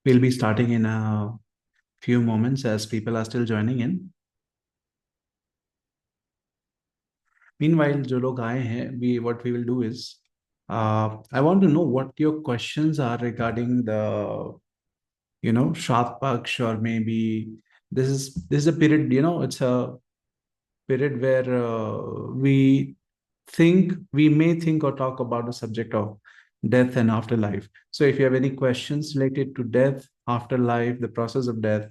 We'll be starting in a few moments as people are still joining in. Meanwhile, जो लोग आए हैं, what we will do is, I want to know what your questions are regarding the, Shradh Paksha, or maybe this is a period, it's a period where we may think or talk about the subject of death and afterlife. So if you have any questions related to death, afterlife, the process of death,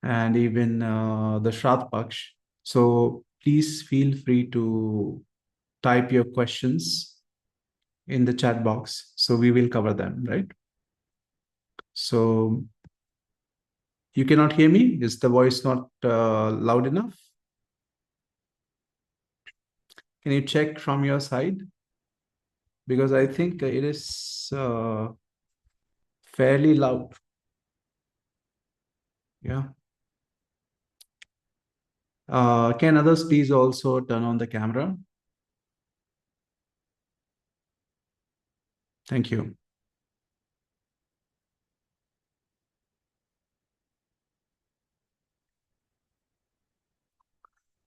and even the Shradh Paksh. So please feel free to type your questions in the chat box. So we will cover them, right? So you cannot hear me? Is the voice not loud enough? Can you check from your side? Because I think it is fairly loud. Yeah. Can others please also turn on the camera? Thank you.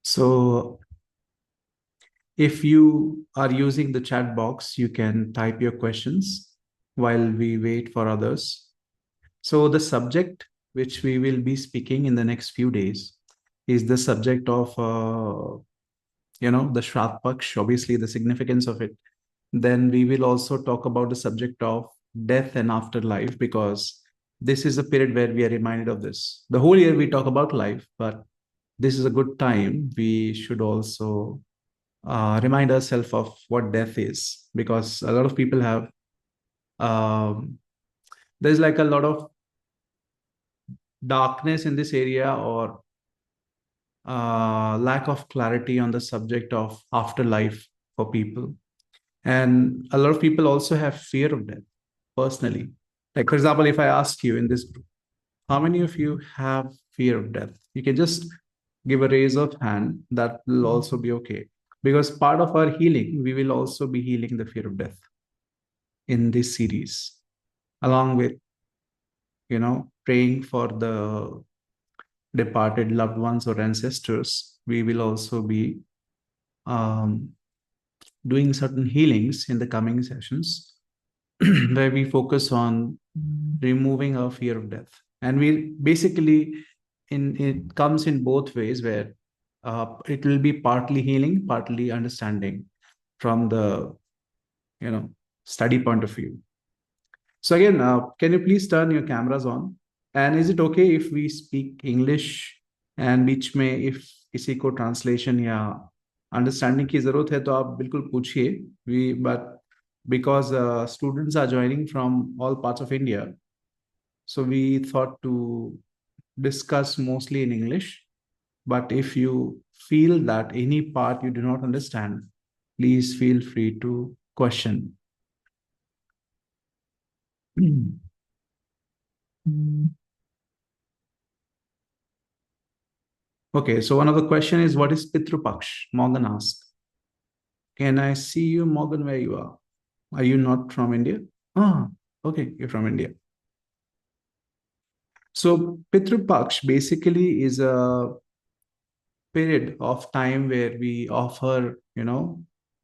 So if you are using the chat box, you can type your questions while we wait for others. So the subject which we will be speaking in the next few days is the subject of, the Shradh Paksh, obviously the significance of it. Then we will also talk about the subject of death and afterlife, because this is a period where we are reminded of this. The whole year we talk about life, but this is a good time. We should also remind ourselves of what death is, because a lot of people have um, there's like a lot of darkness in this area, or lack of clarity on the subject of afterlife for people. And a lot of people also have fear of death personally. Like, for example, if I ask you in this group, how many of you have fear of death? You can just give a raise of hand. That will also be okay. Because part of our healing, we will also be healing the fear of death in this series, along with, praying for the departed loved ones or ancestors. We will also be um, doing certain healings in the coming sessions where we focus on removing our fear of death. And we basically, it comes in both ways, where it will be partly healing, partly understanding from the, study point of view. So again, can you please turn your cameras on? And is it okay if we speak English, and बीच में if किसी को translation या understanding की जरूरत है तो आप बिल्कुल पूछिए. We but because students are joining from all parts of India, so we thought to discuss mostly in English. But if you feel that any part you do not understand, please feel free to question. Okay, so one of the question is, what is Pitrupaksh? Morgan asked. Can I see you, Morgan, where you are? Are you not from India? Ah, okay, you're from India. So Pitrupaksh basically is a period of time where we offer,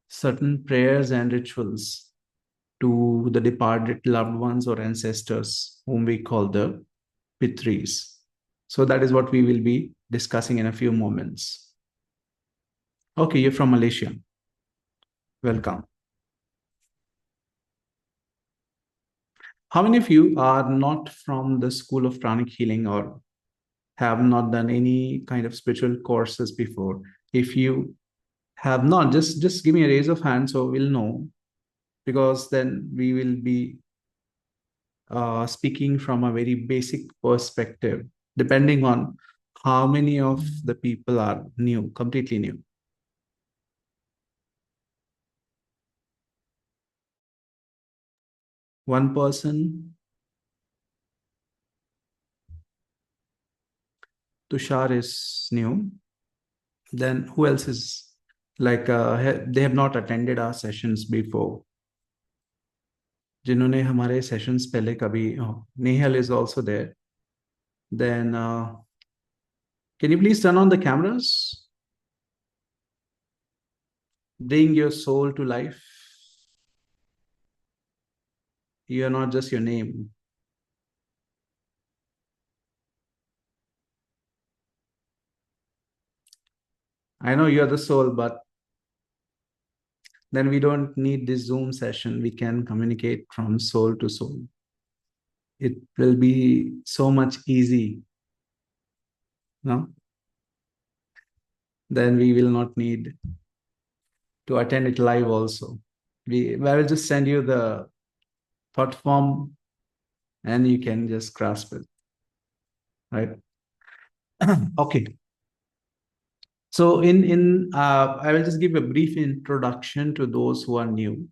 certain prayers and rituals to the departed loved ones or ancestors, whom we call the Pitris. So that is what we will be discussing in a few moments. Okay, you're from Malaysia. Welcome. How many of you are not from the school of pranic healing, or have not done any kind of spiritual courses before? If you have not, just give me a raise of hand so we'll know, because then we will be speaking from a very basic perspective, depending on how many of the people are new, completely new. One person. Tushar is new. Then who else is like they have not attended our sessions before? जिन्होंने हमारे sessions पहले कभी, Nehal is also there, then can you please turn on the cameras, bring your soul to life. You are not just your name. I know you are the soul, but then we don't need this Zoom session. We can communicate from soul to soul. It will be so much easy, no? Then we will not need to attend it live also. I will just send you the thought form and you can just grasp it, right? Okay. So I will just give a brief introduction to those who are new.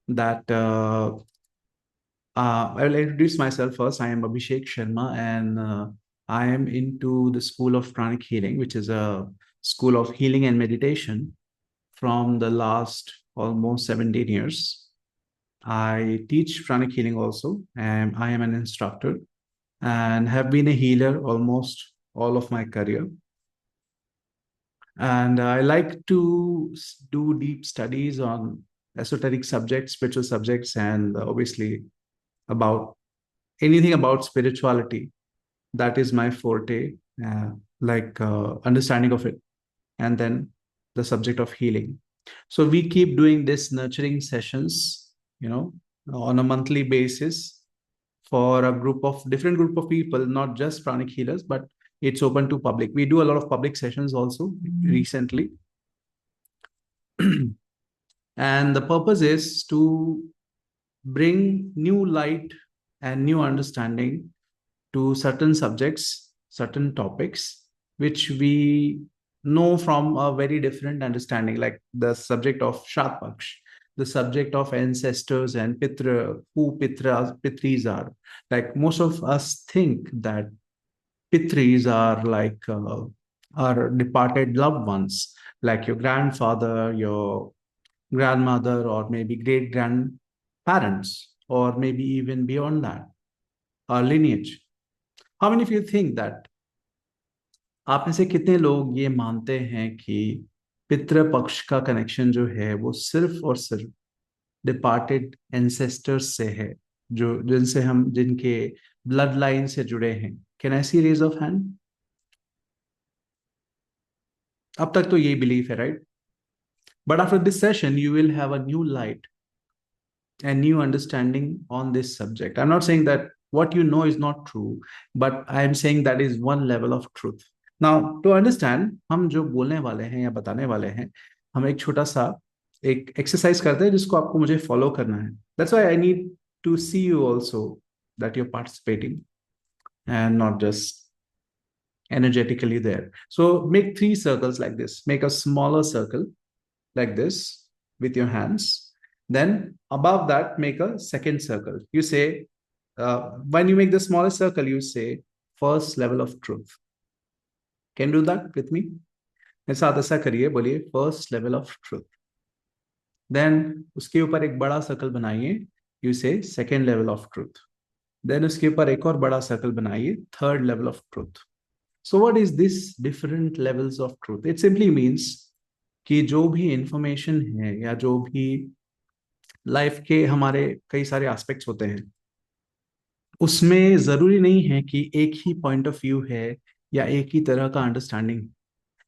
That I will introduce myself first. I am Abhishek Sharma, and I am into the School of Pranic Healing, which is a school of healing and meditation from the last almost 17 years. I teach pranic healing also, and I am an instructor and have been a healer almost all of my career. And I like to do deep studies on esoteric subjects, spiritual subjects, and obviously about anything about spirituality. That is my forte, understanding of it, and then the subject of healing. So we keep doing this nurturing sessions, you know, on a monthly basis for a different group of people, not just pranic healers, but it's open to public. We do a lot of public sessions also recently. And the purpose is to bring new light and new understanding to certain subjects, certain topics, which we know from a very different understanding, like the subject of Shradh Paksha, the subject of ancestors and Pitris are. Like most of us think that Pitris are like our departed loved ones, like your grandfather, your grandmother, or maybe great grandparents, or maybe even beyond that, our lineage. How many of you think that आप में से कितने लोग ये मानते हैं कि पितृ पक्ष का कनेक्शन जो है वो सिर्फ और सिर्फ डिपार्टेड एंसेस्टर्स से है, जो जिनसे हम जिनके ब्लड लाइन से जुड़े हैं? Can I see raise of hand? अब तक तो यही बिलीफ है, right? But after this session you will have a new light and new understanding on this subject. I'm not saying that what you know is not true, but I am saying that is one level of truth. Now, to understand, हम जो बोलने वाले हैं या बताने वाले हैं, हम एक छोटा सा एक एक्सरसाइज करते हैं जिसको आपको मुझे फॉलो करना है. That's why I need to see you also that you're participating and not just energetically there. So make 3 circles like this. Make a smaller circle like this with your hands. Then above that, make a second circle. You say, when you make the smallest circle, you say first level of truth. Can you do that with me? साथ ऐसा करिए, बोलिए first level of truth. Then उसके ऊपर एक बड़ा circle बनाइए, you say second level of truth. Then उसके ऊपर एक और बड़ा सर्कल बनाइए, third level of truth. So what is this different levels of truth? It simply means कि जो भी इंफॉर्मेशन है या जो भी लाइफ के हमारे कई सारे एस्पेक्ट्स होते हैं, उसमें जरूरी नहीं है कि एक ही पॉइंट ऑफ व्यू है या एक ही तरह का understanding.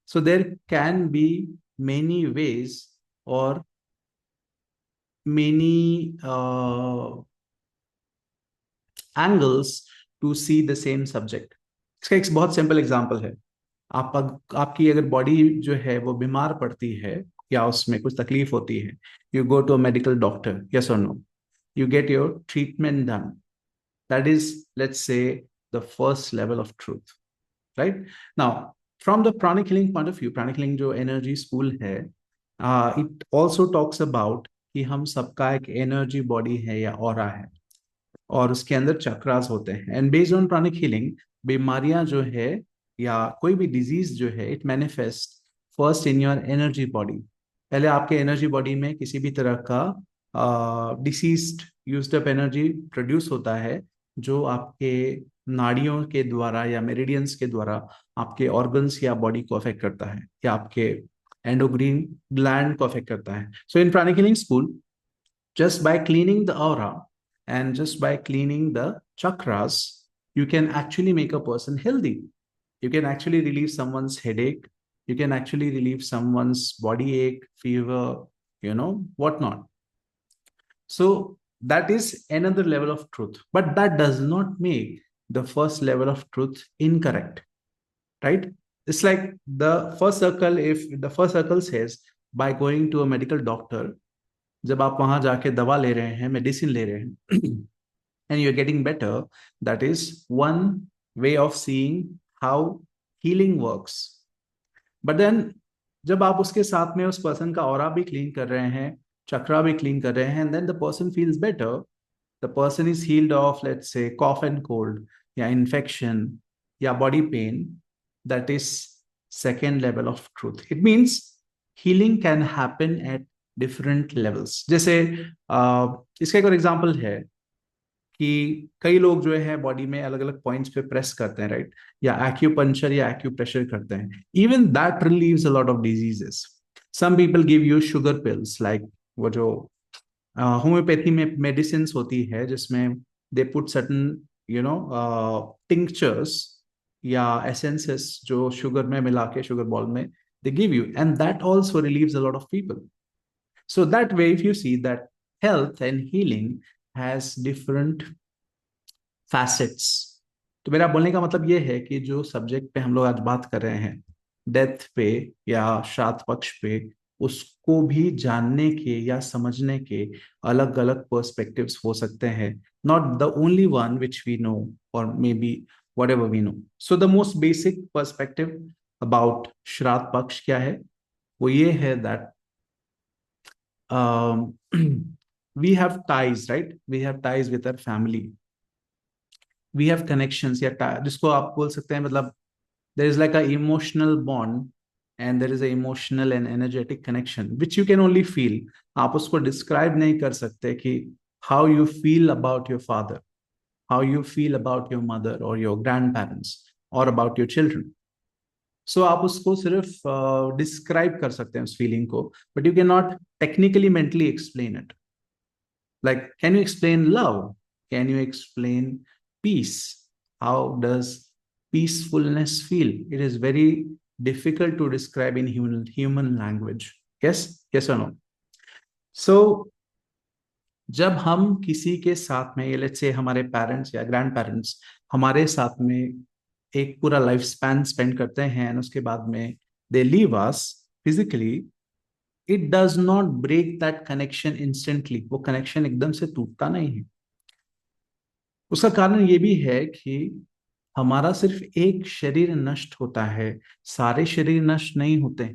So there can be many ways और many angles to see the same subject. इसका एक बहुत सिंपल एग्जांपल है. आपकी अगर बॉडी जो है वो बीमार पड़ती है या उसमें कुछ तकलीफ होती है, you go to a medical doctor, yes or no? You get your treatment done. That is, let's say, the first level of truth, right? Now, from the pranic healing point of view, pranic healing जो energy school है, it also talks about कि हम सबका एक energy body है या aura है, और उसके अंदर चक्रास होते हैं. And based on pranic healing, बीमारियां जो है या कोई भी डिजीज जो है, it manifest first in your energy body. पहले आपके एनर्जी बॉडी में किसी भी तरह का deceased used up energy produce होता है जो आपके नाड़ियों के द्वारा या मेरिडियंस के द्वारा आपके ऑर्गन्स या बॉडी को अफेक्ट करता है, या आपके एंडोक्रीन ग्लैंड को अफेक्ट करता है. So in pranic healing school, just by cleaning the aura and just by cleaning the chakras, you can actually make a person healthy. You can actually relieve someone's headache. You can actually relieve someone's body ache, fever, whatnot. So that is another level of truth. But that does not make the first level of truth incorrect, right? It's like the first circle, if the first circle says by going to a medical doctor, जब आप वहां जाके दवा ले रहे हैं, medicine ले रहे हैं, and you're getting better, that is one way of seeing how healing works. But then जब आप उसके साथ में उस पर्सन का ऑरा भी क्लीन कर रहे हैं, चक्रा भी क्लीन कर रहे हैं, and then the person feels better, the person is healed of, let's say, cough and cold, या infection, या body pain, that is second level of truth. It means healing can happen at different levels. जैसे इसका एक और example है कि कई लोग जो है बॉडी में अलग अलग पॉइंट्स पे प्रेस करते हैं, राइट, या एक्यूपंक्चर या एक्यूप्रेशर करते हैं. Even that relieves a lot of diseases. Some people give you sugar pills, like वो जो होम्योपैथी में मेडिसिन होती है जिसमें दे पुट सर्टन टिंक्चर्स या एसेंसेस जो शुगर में मिला के शुगर बॉल में they give you, and that also relieves a lot of people. So that way, if you see that health and healing has different facets. तो मेरा बोलने का मतलब ये है कि जो सब्जेक्ट पे हम लोग आज बात कर रहे हैं, डेथ पे या श्राद्ध पक्ष पे, उसको भी जानने के या समझने के अलग अलग पर्सपेक्टिव्स हो सकते हैं. Not the only one which we know, और maybe whatever we know. So the most basic perspective about Shraddha Paksha क्या है, वो ये है that we have ties, right? We have ties with our family. We have connections, या जिसको आप बोल सकते हैं, मतलब there is like a emotional bond and there is a emotional and energetic connection which you can only feel. आप उसको describe नहीं कर सकते कि how you feel about your father, how you feel about your mother or your grandparents or about your children. So आप उसको सिर्फ describe कर सकते हैं उस फीलिंग को, but you can not technically mentally explain it. Like can you explain love, can you explain peace, how does peacefulness feel? It is very difficult to describe in human language. Yes, yes और no? So जब हम किसी के साथ में, let's say हमारे parents या grand parents हमारे साथ में एक पूरा लाइफ स्पैन स्पेंड करते हैं और उसके बाद में they leave us physically, it does not break that connection instantly. वो कनेक्शन एकदम से टूटता नहीं है. उसका कारण ये भी है कि हमारा सिर्फ एक शरीर नष्ट होता है, सारे शरीर नष्ट नहीं होते.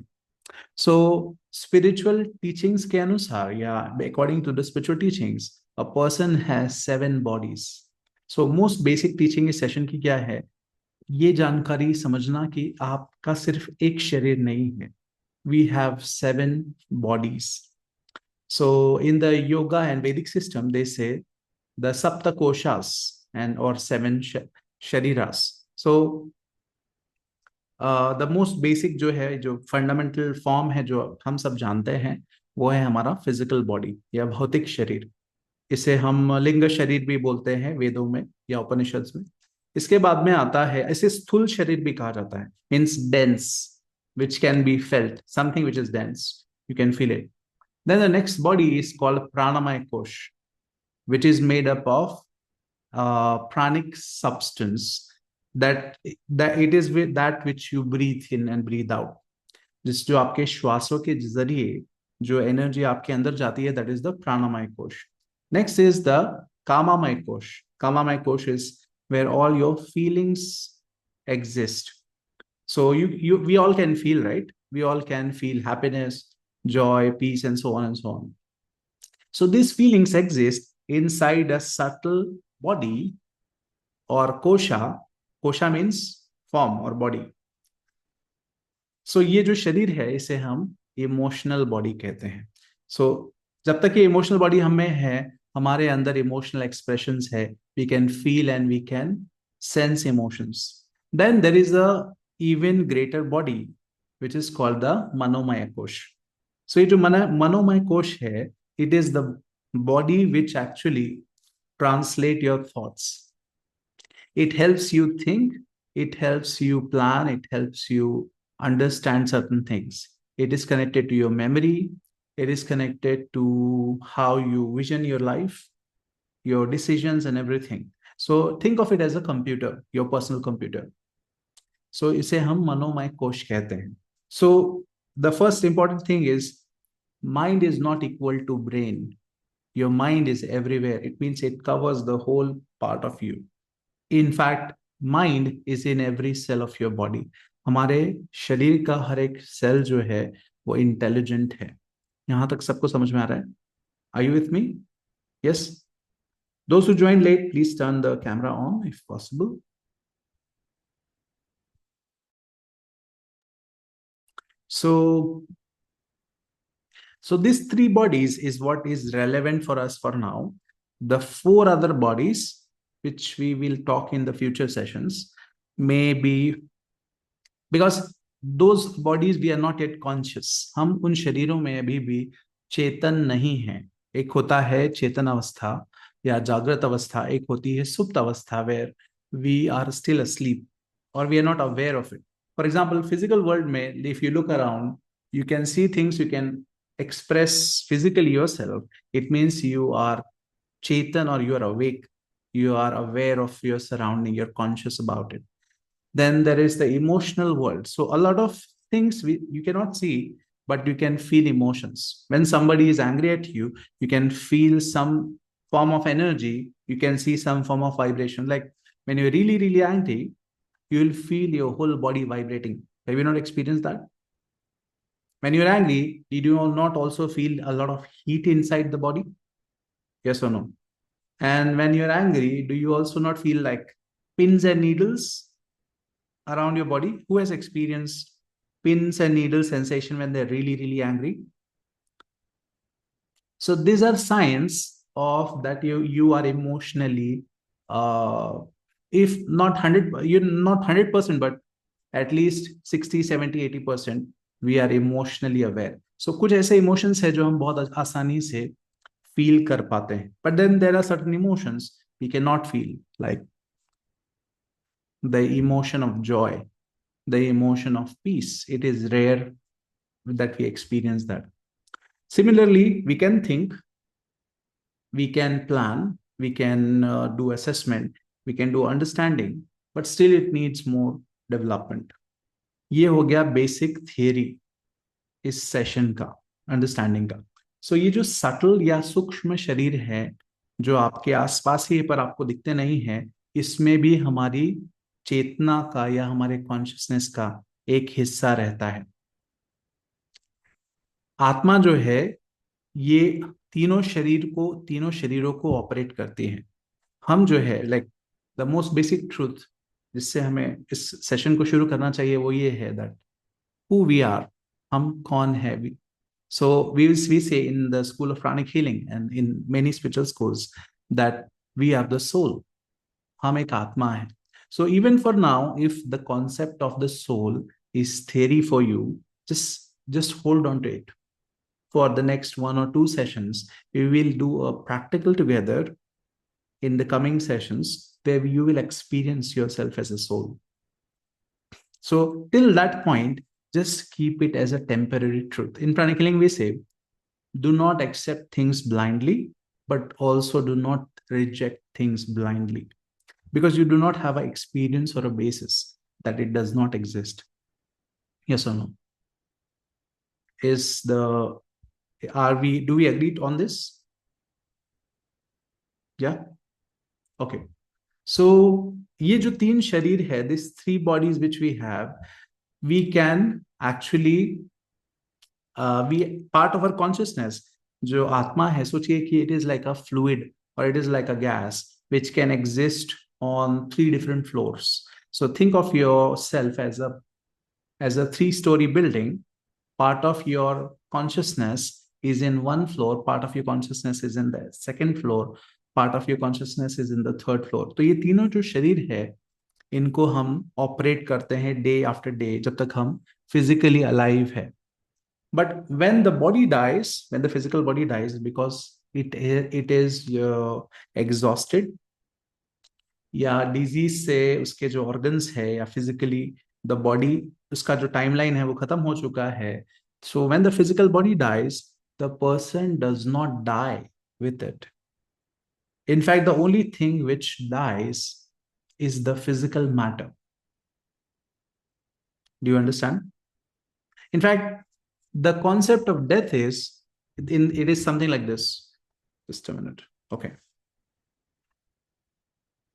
सो स्पिरिचुअल टीचिंग्स के अनुसार, या according to the spiritual teachings, a person has 7 bodies. So most basic teaching इस सेशन की क्या है, ये जानकारी समझना कि आपका सिर्फ एक शरीर नहीं है. We have 7 bodies. So in the yoga and Vedic system they say the सप्त कोशास एंड और 7 शरीरास. सो द मोस्ट बेसिक जो है, जो फंडामेंटल फॉर्म है जो हम सब जानते हैं, वो है हमारा फिजिकल बॉडी या भौतिक शरीर. इसे हम लिंग शरीर भी बोलते हैं वेदों में या उपनिषद में. इसके बाद में आता है, इसे स्थूल शरीर भी कहा जाता है, means dense, which can be felt, something which is dense, you can feel it. Then the next body is called Pranamaya Kosha, which is made up of pranic substance, that it is with that which you breathe in and breathe out. जिस जो आपके श्वासों के जरिए जो energy आपके अंदर जाती है, that is the pranamaya kosh. Next is the kamamaya kosh. Kamamaya kosh is where all your feelings exist. So we all can feel, right? We all can feel happiness, joy, peace, and so on and so on. So these feelings exist inside a subtle body or kosha. Kosha means form or body. So ये जो शरीर है इसे हम emotional body कहते हैं. सो जब तक ये इमोशनल बॉडी हमें है, हमारे अंदर इमोशनल एक्सप्रेशंस है, we can feel and we can sense emotions. Then there is a even greater body which is called the Manomaya Kosha. So ये जो मनोमय कोश है, it is the body which actually translate your thoughts. It helps you think, it helps you plan, it helps you understand certain things. It is connected to your memory, it is connected to how you vision your life, your decisions, and everything. So think of it as a computer, your personal computer. So इसे हम मनोमय कोश कहते हैं. So the first important thing is mind is not equal to brain. Your mind is everywhere. It means it covers the whole part of you. In fact, mind is in every cell of your body. हमारे शरीर का हर एक cell जो है वो intelligent है. यहां तक सबको समझ में आ रहा है? Are you with me? Yes. Those who joined late, please turn the camera on if possible. So these three bodies is what is relevant for us for now. The four other bodies, which we will talk in the future sessions, may be because those bodies we are not yet conscious. हम उन शरीरों में अभी भी चेतन नहीं है. एक होता है चेतन अवस्था या जागृत अवस्था, एक होती है सुप्त अवस्था where we are still asleep or we are not aware of it. For example, physical world में if you look around, you can see things, you can express physically yourself. It means you are chetan or you are awake. You are aware of your surrounding, you're conscious about it. Then there is the emotional world. So a lot of things you cannot see, but you can feel emotions. When somebody is angry at you, you can feel some form of energy. You can see some form of vibration. Like when you're really, really angry, you will feel your whole body vibrating. Have you not experienced that? When you're angry, did you not also feel a lot of heat inside the body? Yes or no? And when you're angry, do you also not feel like pins and needles around your body? Who has experienced pins and needle sensation when they're really, really angry? So these are signs of that you are emotionally, if not 100, you're not 100%, but at least 60, 70, 80%, we are emotionally aware. So कुछ ऐसे emotions है जो हम बहुत आसानी से feel कर पाते हैं. But then there are certain emotions we cannot feel, like the emotion of joy, the emotion of peace. It is rare that we experience that. Similarly, we can think, we can plan, we can do assessment, we can do understanding, but still it needs more development. ये हो गया basic theory इस session का, understanding का. सो ये जो subtle या सूक्ष्म शरीर है जो आपके आसपास ही पर आपको दिखते नहीं है, इसमें भी हमारी चेतना का या हमारे कॉन्शियसनेस का एक हिस्सा रहता है. आत्मा जो है ये तीनों शरीरों को ऑपरेट करती है. हम जो है like the most basic truth जिससे हमें इस सेशन को शुरू करना चाहिए वो ये है दैट who we are, हम कौन है. So we say in the school of Pranic healing and in many spiritual schools that we are the soul. हम एक आत्मा है. So even for now, if the concept of the soul is theory for you, just hold on to it. For the next 1 or 2 sessions, we will do a practical together in the coming sessions where you will experience yourself as a soul. So till that point, just keep it as a temporary truth. In Pranic healing, we say, do not accept things blindly, but also do not reject things blindly, because you do not have an experience or a basis that it does not exist. Yes or no? Do we agree on this? Yeah. Okay. So ये जो तीन शरीर है, these 3 bodies which we have, we can actually we part of our consciousness जो आत्मा है, सोचिए कि it is like a fluid or it is like a gas which can exist on 3 different floors. So think of yourself as a 3-story building. Part of your consciousness is in one floor, part of your consciousness is in the second floor, part of your consciousness is in the third floor. तो ये तीनों जो शरीर है, इनको हम operate करते हैं डे आफ्टर डे जब तक हम फिजिकली अलाइव है. But when the body dies, when the physical body dies, because it is exhausted, या डिजीज से उसके जो ऑर्गन्स है या फिजिकली द बॉडी, उसका जो टाइमलाइन है वो खत्म हो चुका है. So when the physical body dies, the person does not die with it. In fact, the only thing which dies is the physical matter. Do you understand? In fact, the concept of death is, it is something like this. Just a minute. Okay.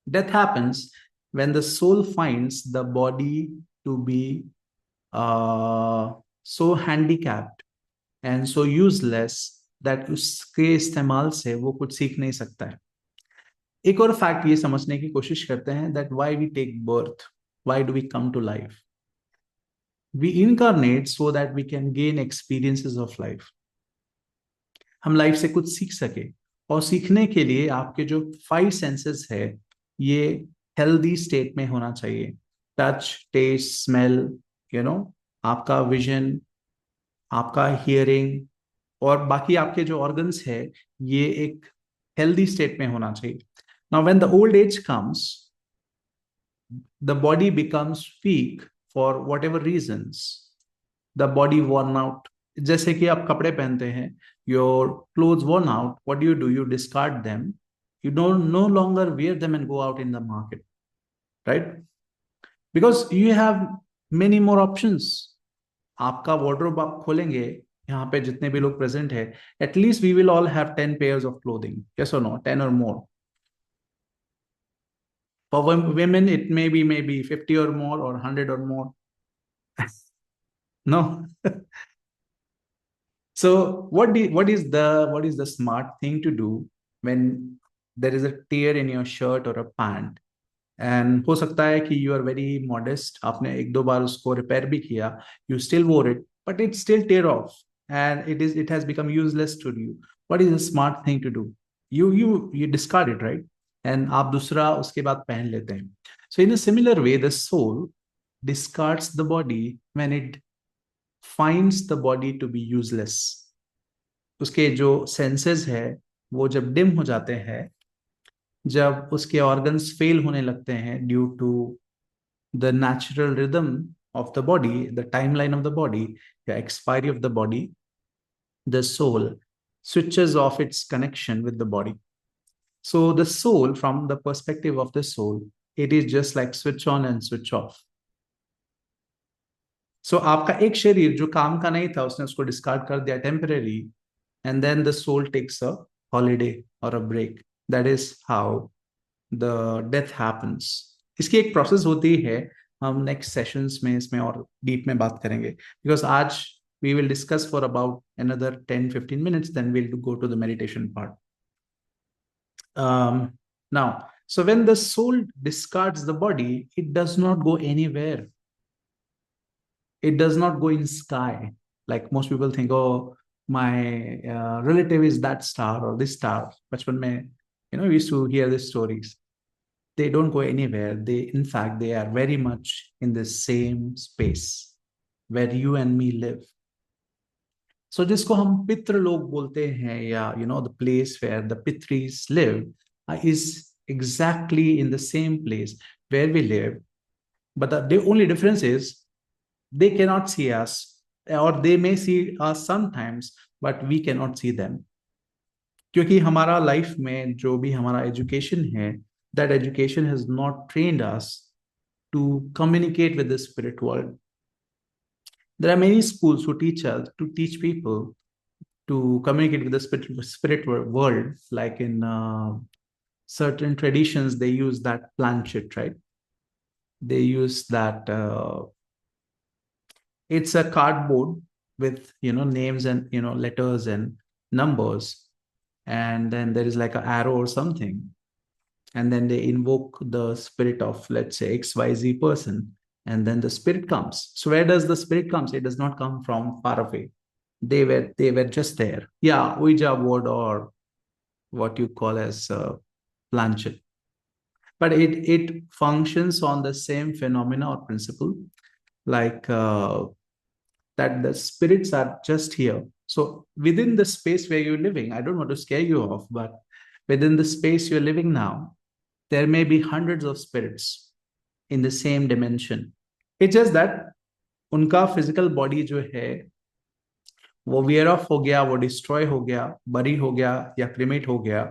Death happens when the soul finds the body to be so handicapped and so useless that उसके इस्तेमाल से वो कुछ सीख नहीं सकता है. एक और फैक्ट ये समझने की कोशिश करते हैं that why we take birth, why do we come to life? We incarnate so that we can gain experiences of life. हम लाइफ से कुछ सीख सके, और सीखने के लिए आपके जो 5 सेंसेस है ये हेल्दी स्टेट में होना चाहिए. टच, टेस्ट, स्मेल, आपका विजन, आपका हियरिंग, और बाकी आपके जो ऑर्गन्स है ये एक हेल्दी स्टेट में होना चाहिए. Now when the old age comes, the body becomes week for what ever reasons. The body worn out. जैसे कि आप कपड़े पहनते हैं, your clothes worn out, what do you discard them. You don't no longer wear them and go out in the market, right? Because you have many more options. आपका wardrobe आप खोलेंगे, यहाँ पे जितने भी लोग present है, at least we will all have 10 pairs of clothing. Yes or no? 10 or more. For women, it may be 50 or more, or 100 or more. No. So what is the smart thing to do when there is a tear in your shirt or a pant, and हो सकता है कि you are very modest, आपने एक दो बार उसको repair भी किया, you still wore it, but it still tear off and it has become useless to you. What is the smart thing to do? You discard it, right? And आप दूसरा उसके बाद पहन लेते हैं. So in a similar way, the soul discards the body when it finds the body to be useless. उसके जो senses है वो जब डिम हो जाते हैं, जब उसके ऑर्गन्स फेल होने लगते हैं due to the natural rhythm of the body, the timeline of the body, या expiry of the body, the soul switches off its connection with the body. So the soul, from the perspective of the soul, it is just like switch on and switch off. So आपका एक शरीर जो काम का नहीं था, उसने उसको डिस्कार्ड कर दिया temporary, and then the soul takes a holiday or a break. That is how the death happens. इसकी एक प्रोसेस होती है, हम नेक्स्ट सेशंस में इसमें और डीप में बात करेंगे, because आज we will discuss for about another 10-15 minutes, then we'll go to the meditation part. Now, so when the soul discards the body, it does not go anywhere. It does not go in sky. Like most people think, oh, my relative is that star or this star. Bachpan mein, we used to hear these stories. They don't go anywhere. In fact, they are very much in the same space where you and me live. So जिसको हम पितृ लोग बोलते हैं, या the place where the pitris live is exactly in the same place where we live. But the only difference is they cannot see us, or they may see us sometimes, but we cannot see them. क्योंकि हमारा life में जो भी हमारा education है, that education has not trained us to communicate with the spirit world. There are many schools who teach people to communicate with the spirit world. Like in certain traditions, they use that planchette, right? They use that. It's a cardboard with names and letters and numbers, and then there is like an arrow or something, and then they invoke the spirit of, let's say, XYZ person. And then the spirit comes. So where does the spirit comes? It does not come from far away. They were just there. Yeah, Ouija board or what you call as planchette. But it functions on the same phenomena or principle, like that the spirits are just here. So within the space where you're living, I don't want to scare you off, but within the space you're living now, there may be hundreds of spirits in the same dimension. It's just that उनका physical body जो है वो wear off हो गया, वो destroy हो गया, बरी हो गया या क्रिमेट हो गया.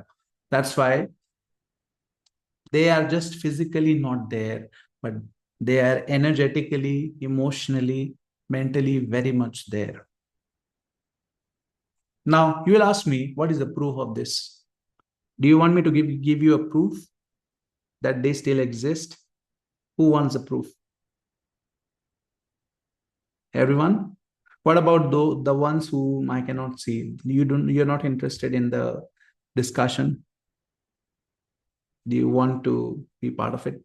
That's why they are just physically not there, but they are energetically, emotionally, mentally very much there. Now you will ask me, what is the proof of this? Do you want me to give you a proof that they still exist? Who wants a proof? Everyone? What about the ones whom I cannot see? You're not interested in the discussion? Do you want to be part of it?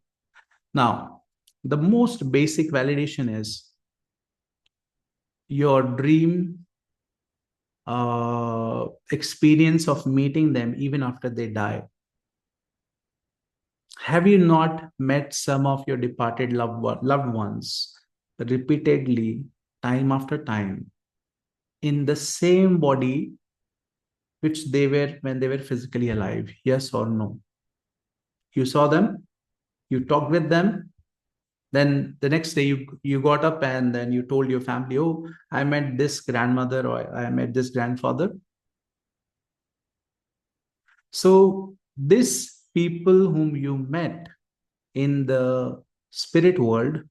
Now, the most basic validation is your dream experience of meeting them even after they die. Have you not met some of your departed loved ones repeatedly, time after time, in the same body which they were when they were physically alive? Yes or no? You saw them, you talked with them, then the next day you got up and then you told your family, oh, I met this grandmother or I met this grandfather. So these people whom you met in the spirit world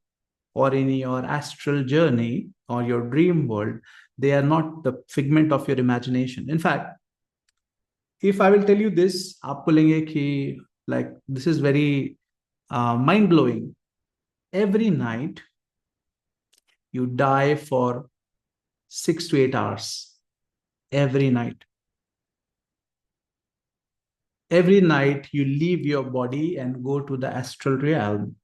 or in your astral journey or your dream world, they are not the figment of your imagination. In fact, if I will tell you this, aap bolenge ki, like, this is very mind blowing. Every night you die for 6 to 8 hours. Every night. Every night you leave your body and go to the astral realm,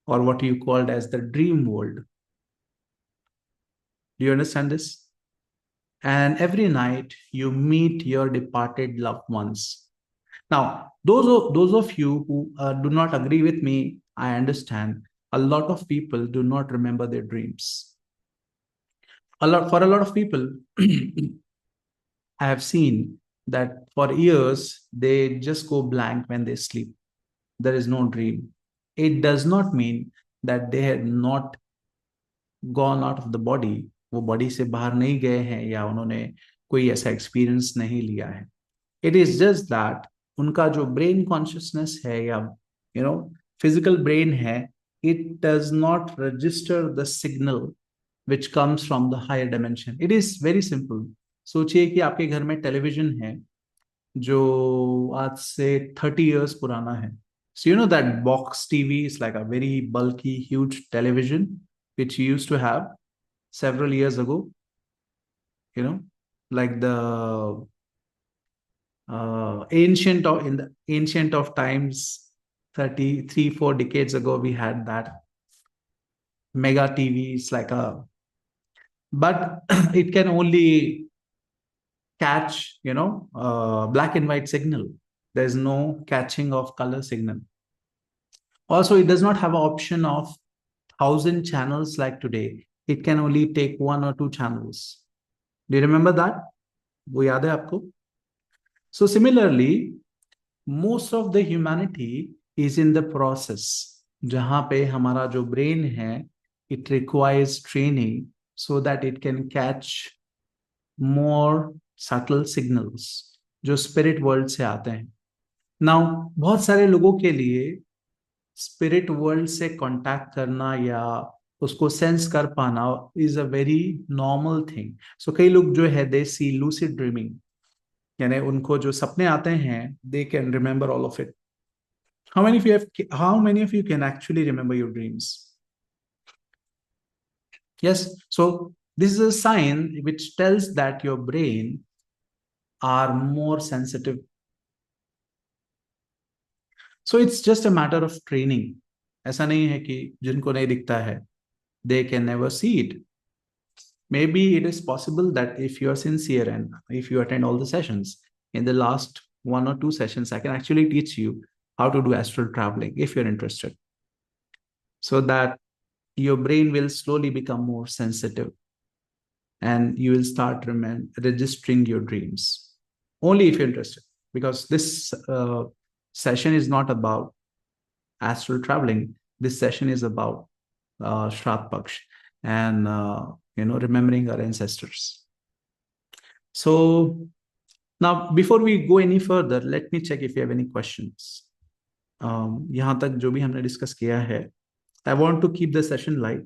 or what you called as the dream world. Do you understand this? And every night you meet your departed loved ones. Now, those of you who do not agree with me, I understand. A lot of people do not remember their dreams. For a lot of people, I have seen that for years they just go blank when they sleep. There is no dream. It does not mean that they had not gone out of the body. वो body से बाहर नहीं गए हैं या उन्होंने कोई ऐसा एक्सपीरियंस नहीं लिया है. इट इज जस्ट दैट उनका जो ब्रेन कॉन्शियसनेस है या फिजिकल ब्रेन है, it does not register the signal which comes from the higher dimension. It is very simple. सोचिए कि आपके घर में टेलीविजन है जो आज से 30 years पुराना है. So you know that box TV is like a very bulky, huge television which you used to have several years ago. Like the in the ancient of times, 33-4 decades ago, we had that mega TV. It's like but it can only catch, black and white signal. There's no catching of color signal. Also, it does not have an option of 1,000 channels like today. It can only take 1 or 2 channels. Do you remember that? वो याद है आपको? So similarly, most of the humanity is in the process. जहाँ पे हमारा जो brain है, it requires training so that it can catch more subtle signals जो spirit world से आते हैं. Now, बहुत सारे लोगों के लिए स्पिरिट वर्ल्ड से कांटेक्ट करना या उसको सेंस कर पाना is a very normal thing. So कई लोग जो है दे सी लूसिड ड्रीमिंग, यानी उनको जो सपने आते हैं they can remember all of it. How many of you can actually remember your dreams? Yes, so this is a sign which tells that your brain are more sensitive. So it's just a matter of training. ऐसा नहीं है कि जिनको नहीं दिखता है they can never see it. Maybe it is possible that if you are sincere and if you attend all the sessions, in the last 1 or 2 sessions, I can actually teach you how to do astral traveling if you're interested, so that your brain will slowly become more sensitive and you will start registering your dreams only if you're interested. Because this session is not about astral traveling. This session is about Shradh Paksha and remembering our ancestors. So now, before we go any further, let me check if you have any questions. यहाँ तक जो भी हमने discuss किया है, I want to keep the session light,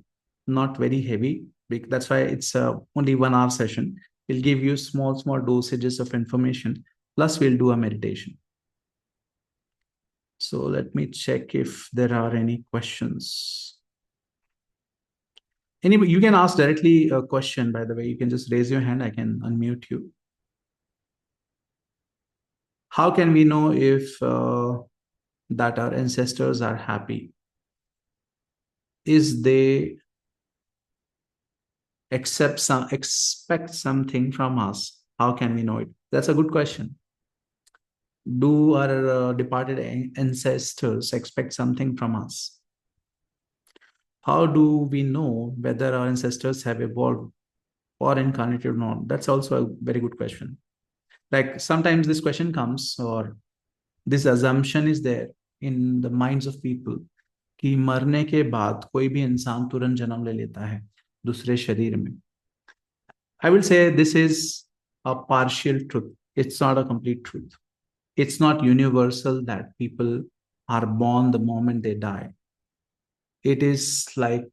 not very heavy. That's why it's only 1 hour session. We'll give you small dosages of information. Plus, we'll do a meditation. So let me check if there are any questions. Anybody, you can ask directly a question, by the way. You can just raise your hand. I can unmute you. How can we know if that our ancestors are happy? Is they expect something from us? How can we know it? That's a good question. Do our departed ancestors expect something from us? How do we know whether our ancestors have evolved or incarnated or not? That's also a very good question. Like sometimes this question comes, or this assumption is there in the minds of people कि मरने के बाद कोई भी इंसान तुरंत जन्म ले लेता है दूसरे शरीर में. I will say this is a partial truth. It's not a complete truth. It's not universal that people are born the moment they die. It is like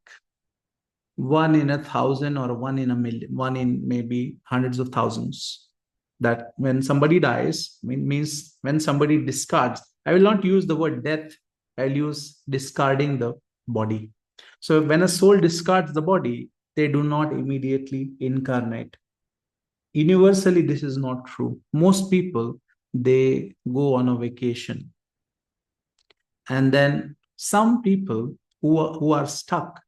1 in 1,000 or 1 in 1 million, 1 in maybe hundreds of thousands. That when somebody dies, means when somebody discards. I will not use the word death. I'll use discarding the body. So when a soul discards the body, they do not immediately incarnate. Universally, this is not true. Most people, they go on a vacation. And then some people who are stuck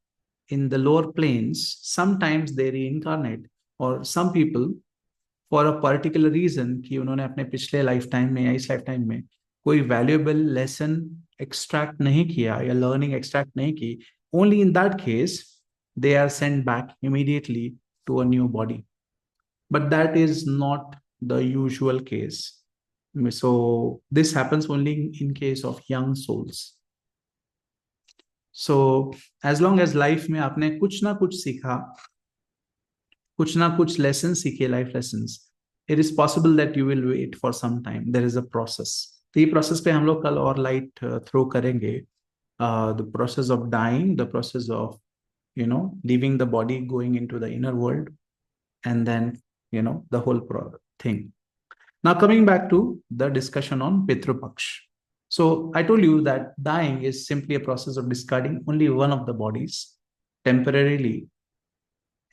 in the lower planes, sometimes they reincarnate. Or some people, for a particular reason, कि उन्होंने अपने पिछले life time में या इस life time में कोई valuable lesson extract नहीं किया या लर्निंग एक्सट्रैक्ट नहीं की, only in that case they are sent back immediately to a new body. But that is not the usual case. So this happens only in case of young souls. So as long as life में आपने कुछ ना कुछ सीखा, कुछ ना कुछ lessons सीखे, life lessons, it is possible that you will wait for some time. There is a process. तो ये process पे हम लोग कल और light throw करेंगे. The process of dying, the process of leaving the body, going into the inner world, and then the whole thing. Now coming back to the discussion on Pitrudoshas. So I told you that dying is simply a process of discarding only one of the bodies temporarily,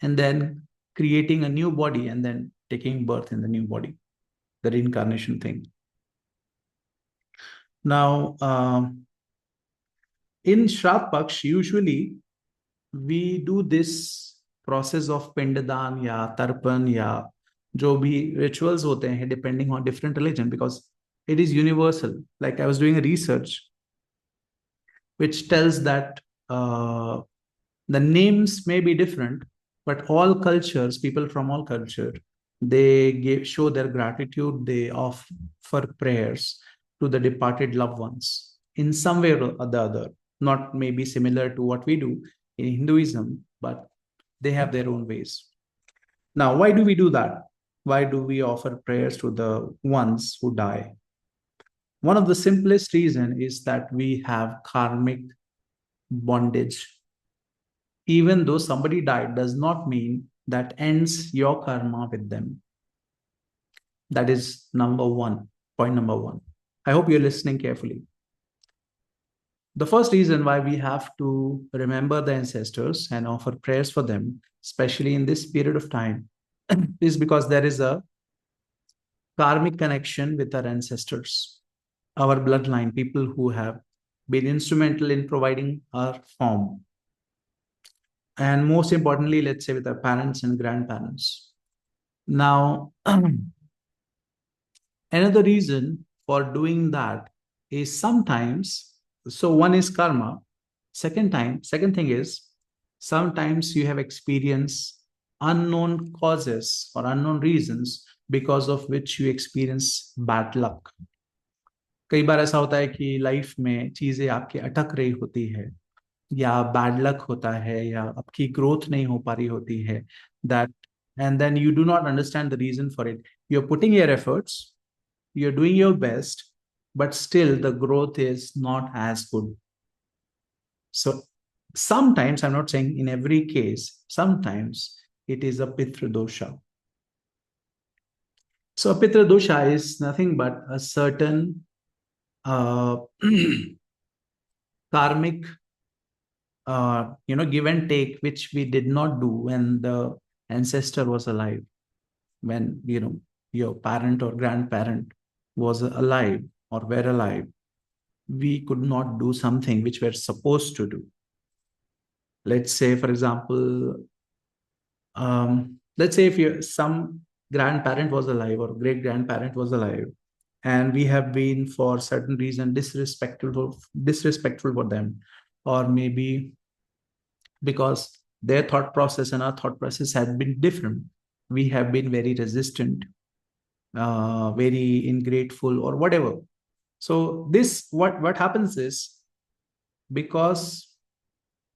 and then creating a new body and then taking birth in the new body, the reincarnation thing. Now, in Shradh Paksha, usually we do this process of Pindadan ya Tarpan ya जो भी rituals होते हैं depending on different religion, because it is universal. Like I was doing a research which tells that the names may be different, but all cultures, people from all culture, they show their gratitude. They offer prayers to the departed loved ones in some way or the other. Not maybe similar to what we do in Hinduism, but they have their own ways. Now, why do we do that? Why do we offer prayers to the ones who die? One of the simplest reasons is that we have karmic bondage. Even though somebody died does not mean that ends your karma with them. That is point number one. I hope you're listening carefully. The first reason why we have to remember the ancestors and offer prayers for them, especially in this period of time, is because there is a karmic connection with our ancestors, our bloodline, people who have been instrumental in providing our form. And most importantly, let's say with our parents and grandparents. Now, another reason for doing that is sometimes, so one is karma. Second thing is sometimes you have experienced unknown causes or unknown reasons because of which you experience bad luck. कई बार ऐसा होता है कि life में चीजें आपके अटक रही होती है या बैड लक होता है या आपकी ग्रोथ नहीं हो पा रही होती है that and then you do not understand the reason for it you are putting your efforts you're doing your best, but still the growth is not as good. So sometimes, I'm not saying in every case, sometimes it is a Pitrudosha. So a Pitrudosha is nothing but a certain uh, karmic, give and take, which we did not do when the ancestor was alive, when, your parent or grandparent was alive or were alive. We could not do something which we're supposed to do. Let's say, for example, let's say if some grandparent was alive or great grandparent was alive, and we have been for certain reason disrespectful for them, or maybe because their thought process and our thought process had been different, we have been very resistant, very ingrateful, or whatever. So this what happens is, because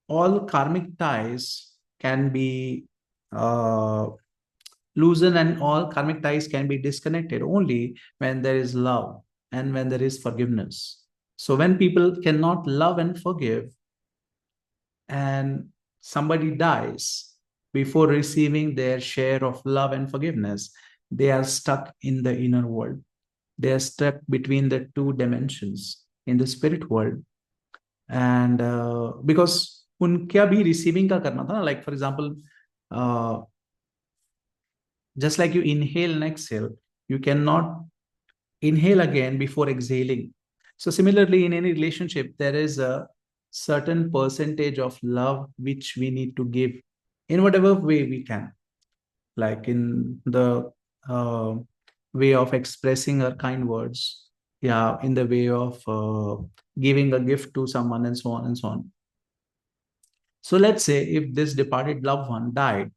all karmic ties can be uh, loosened and all karmic ties can be disconnected only when there is love and when there is forgiveness. So when people cannot love and forgive, and somebody dies before receiving their share of love and forgiveness, they are stuck in the inner world. They are stuck between the two dimensions in the spirit world. And because उनका भी receiving का करना था ना, like for example, uh, just like you inhale and exhale, you cannot inhale again before exhaling. So similarly, in any relationship, there is a certain percentage of love which we need to give in whatever way we can, like in the uh, way of expressing our kind words, yeah, in the way of giving a gift to someone, and so on and so on. So let's say if this departed loved one died,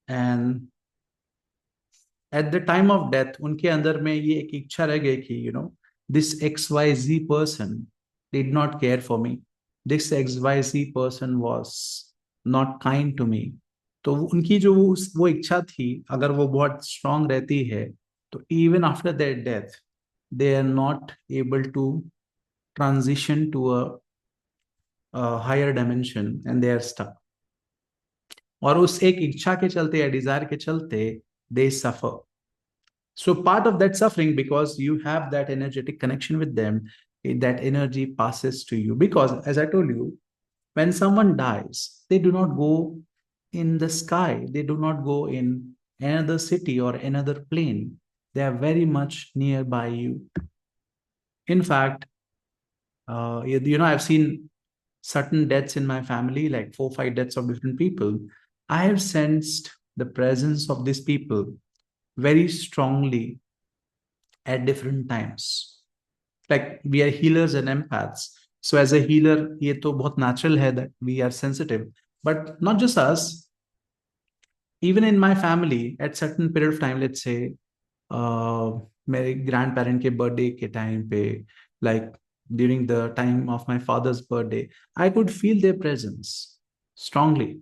and at the time of death उनके अंदर में ये एक इच्छा रह गई कि this XYZ person did not care for me, this XYZ person was not kind to me. तो उनकी जो वो इच्छा थी, अगर वो बहुत स्ट्रांग रहती है, तो even after their death they are not able to transition to a higher dimension, and they are stuck. और उस एक इच्छा के चलते या डिजायर के चलते they suffer. So part of that suffering, because you have that energetic connection with them, that energy passes to you. Because as I told you, when someone dies, they do not go in the sky, they do not go in another city or another plane. They are very much nearby you. In fact, I've seen certain deaths in my family, like 4 5 deaths of different people. I have sensed the presence of these people very strongly at different times. Like we are healers and empaths. So as a healer, ये तो बहुत natural है that we are sensitive. But not just us, even in my family, at certain period of time, let's say, मेरे grandparent के birthday के time पे, like during the time of my father's birthday, I could feel their presence strongly.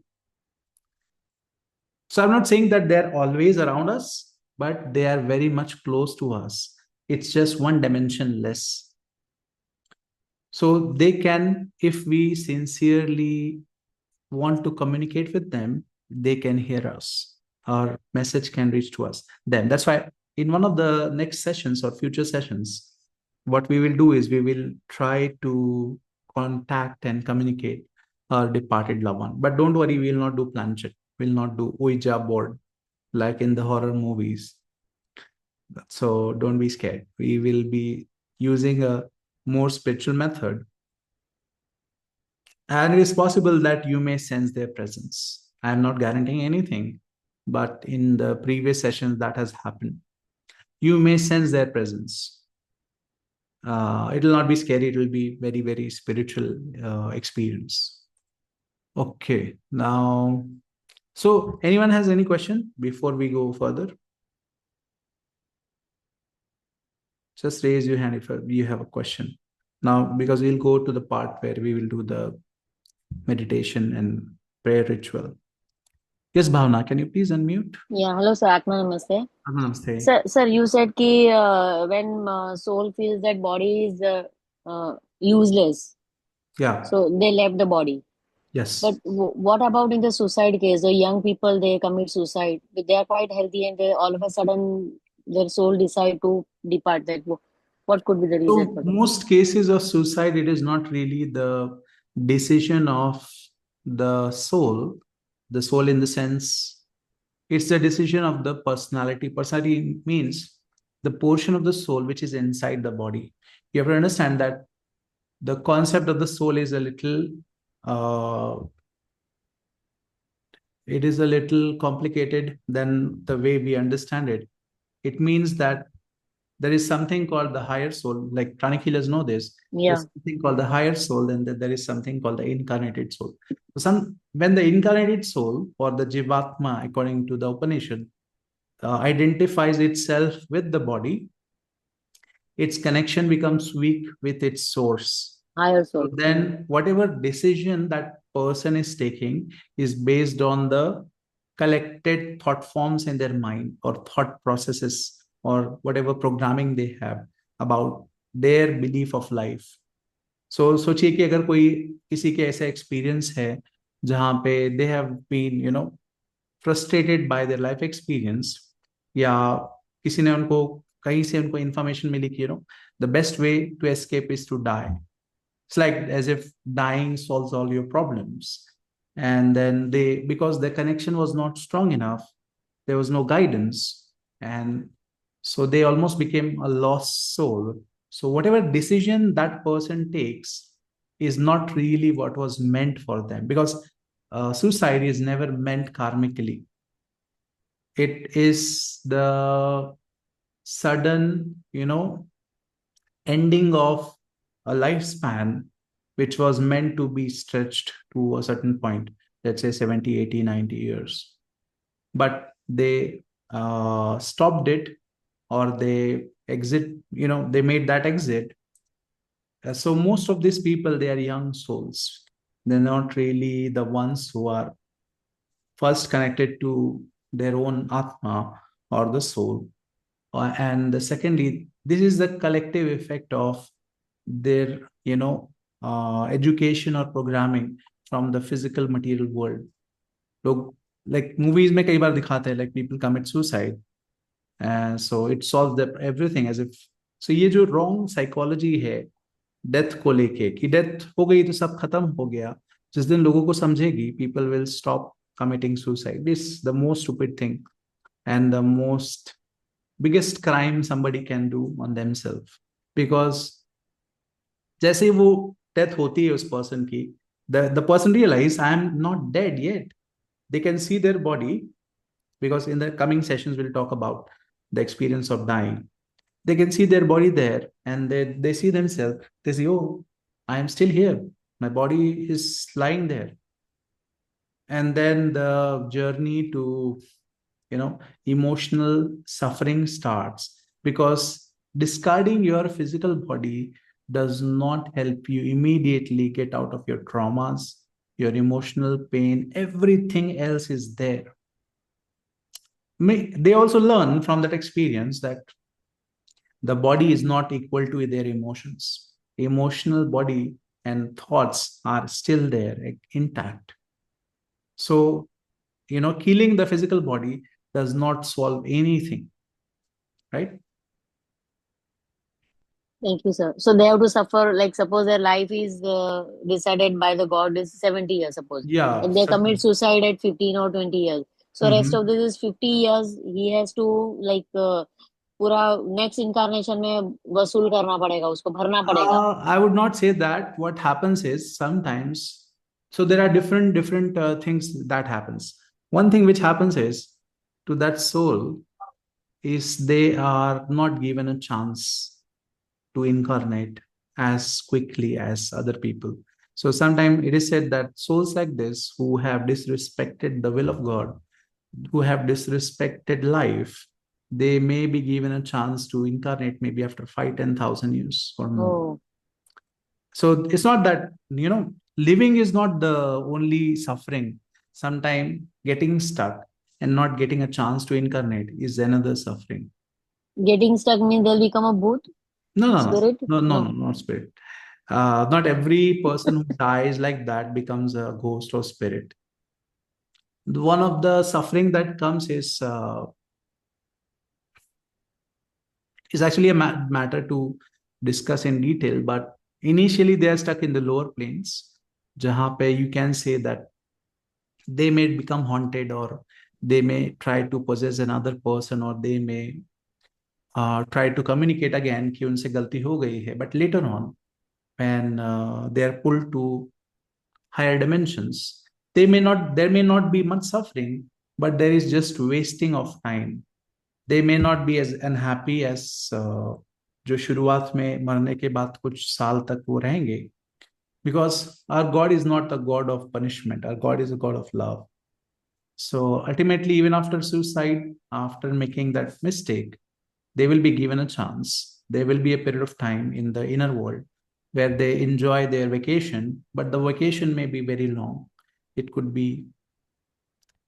So I'm not saying that they're always around us, but they are very much close to us. It's just one dimension less. So they can, if we sincerely want to communicate with them, they can hear us. Our message can reach to us. Then that's why in one of the next sessions or future sessions, what we will do is we will try to contact and communicate our departed loved one. But don't worry, we will not do planchette. We'll not do Ouija board like in the horror movies. So don't be scared. We will be using a more spiritual method. And it is possible that you may sense their presence. I am not guaranteeing anything, but in the previous sessions that has happened, you may sense their presence. It will not be scary, it will be very, very spiritual experience. Okay, now, so anyone has any question before we go further? Just raise your hand if you have a question. Now, because we'll go to the part where we will do the meditation and prayer ritual. Yes, Bhavna, can you please unmute? Yeah, hello sir, Atma Namaste. Namaste. Sir, you said ki when soul feels that body is useless, Yeah. so they left the body. But Yes. what about in the suicide case? The young people they commit suicide, but they are quite healthy, and they all of a sudden their soul decide to depart. What could be the reason So for that? most cases of suicide, it is not really the decision of the soul in the sense, it's the decision of the personality. Personality means the portion of the soul which is inside the body. You have to understand that the concept of the soul is a little uh, it is a little complicated than the way we understand it. It means that there is something called the higher soul, like pranic healers know this. Yeah, There's something called the higher soul, and then there is something called the incarnated soul. So when the incarnated soul, or the jivatma according to the Upanishad, identifies itself with the body, its connection becomes weak with its source. higher So soul. then, whatever decision that person is taking is based on the collected thought forms in their mind, or thought processes, or whatever programming they have about their belief of life. So सोचिए कि अगर कोई किसी के ऐसा experience है जहाँ पे they have been frustrated by their life experience, या किसी ने उनको कहीं से उनको इंफॉर्मेशन मिली कि the best way to escape is to die. It's like as if dying solves all your problems. And then because the connection was not strong enough, there was no guidance. And so they almost became a lost soul. So whatever decision that person takes is not really what was meant for them, because suicide is never meant karmically. It is the sudden, ending of a lifespan which was meant to be stretched to a certain point, let's say 70, 80, 90 years. But they stopped it, or they made that exit. So most of these people, they are young souls. They're not really the ones who are first connected to their own atma, or the soul. And secondly, this is the collective effect of their education or programming from the physical material world. लोग like movies में कई बार दिखाते हैं like people commit suicide, and so it solves everything as if. So ये जो wrong psychology है death को लेके कि डेथ हो गई तो सब खत्म हो गया, जिस दिन लोगों को समझेगी, people will stop committing suicide. This is the most stupid thing, and the most biggest crime somebody can do on themselves. Because जैसे ही वो डेथ होती है उस पर्सन की, the person realize I am not dead yet. They can see their body, because in the coming sessions we'll talk about the experience of dying. They can see their body there, and they see themselves. They say, oh, I am still here, my body is lying there. And then the journey to emotional suffering starts, because discarding your physical body does not help you immediately get out of your traumas, your emotional pain. Everything else is there. They also learn from that experience that the body is not equal to their emotions. Emotional body and thoughts are still there, intact. So killing the physical body does not solve anything, right? Thank you, sir. So they have to suffer, like suppose their life is decided by the God is 70 years, suppose. Yeah, And they commit certainly. suicide at 15 or 20 years. So rest of Mhm. this is 50 years. He has to like पूरा next incarnation में वसूल करना पड़ेगा उसको भरना पड़ेगा. I would not say that. What happens is sometimes So there are different things that happens. One thing which happens is to that soul is they are not given a chance to incarnate as quickly as other people. So sometimes it is said that souls like this who have disrespected the will of God, who have disrespected life, they may be given a chance to incarnate maybe after 5, 10,000 years or more. Oh, So it's not that, living is not the only suffering. Sometimes getting stuck and not getting a chance to incarnate is another suffering. getting stuck means they'll become a bhoot, No, no, no, spirit? no, no, no, No. not spirit. Not every person who dies like that becomes a ghost or spirit. One of the suffering that comes is actually a matter to discuss in detail. But initially, they are stuck in the lower planes, jahan pe you can say that they may become haunted, or they may try to possess another person, or they may try to communicate again कि उनसे गलती हो गई है. But later on, when they are pulled to higher dimensions, there may not be much suffering, but there is just wasting of time. They may not be as unhappy as जो शुरुआत में मरने के बाद कुछ साल तक वो रहेंगे, because our God is not a God of punishment. Our God is a God of love. So ultimately, even after suicide, after making that mistake, they will be given a chance. There will be a period of time in the inner world where they enjoy their vacation, but the vacation may be very long. It could be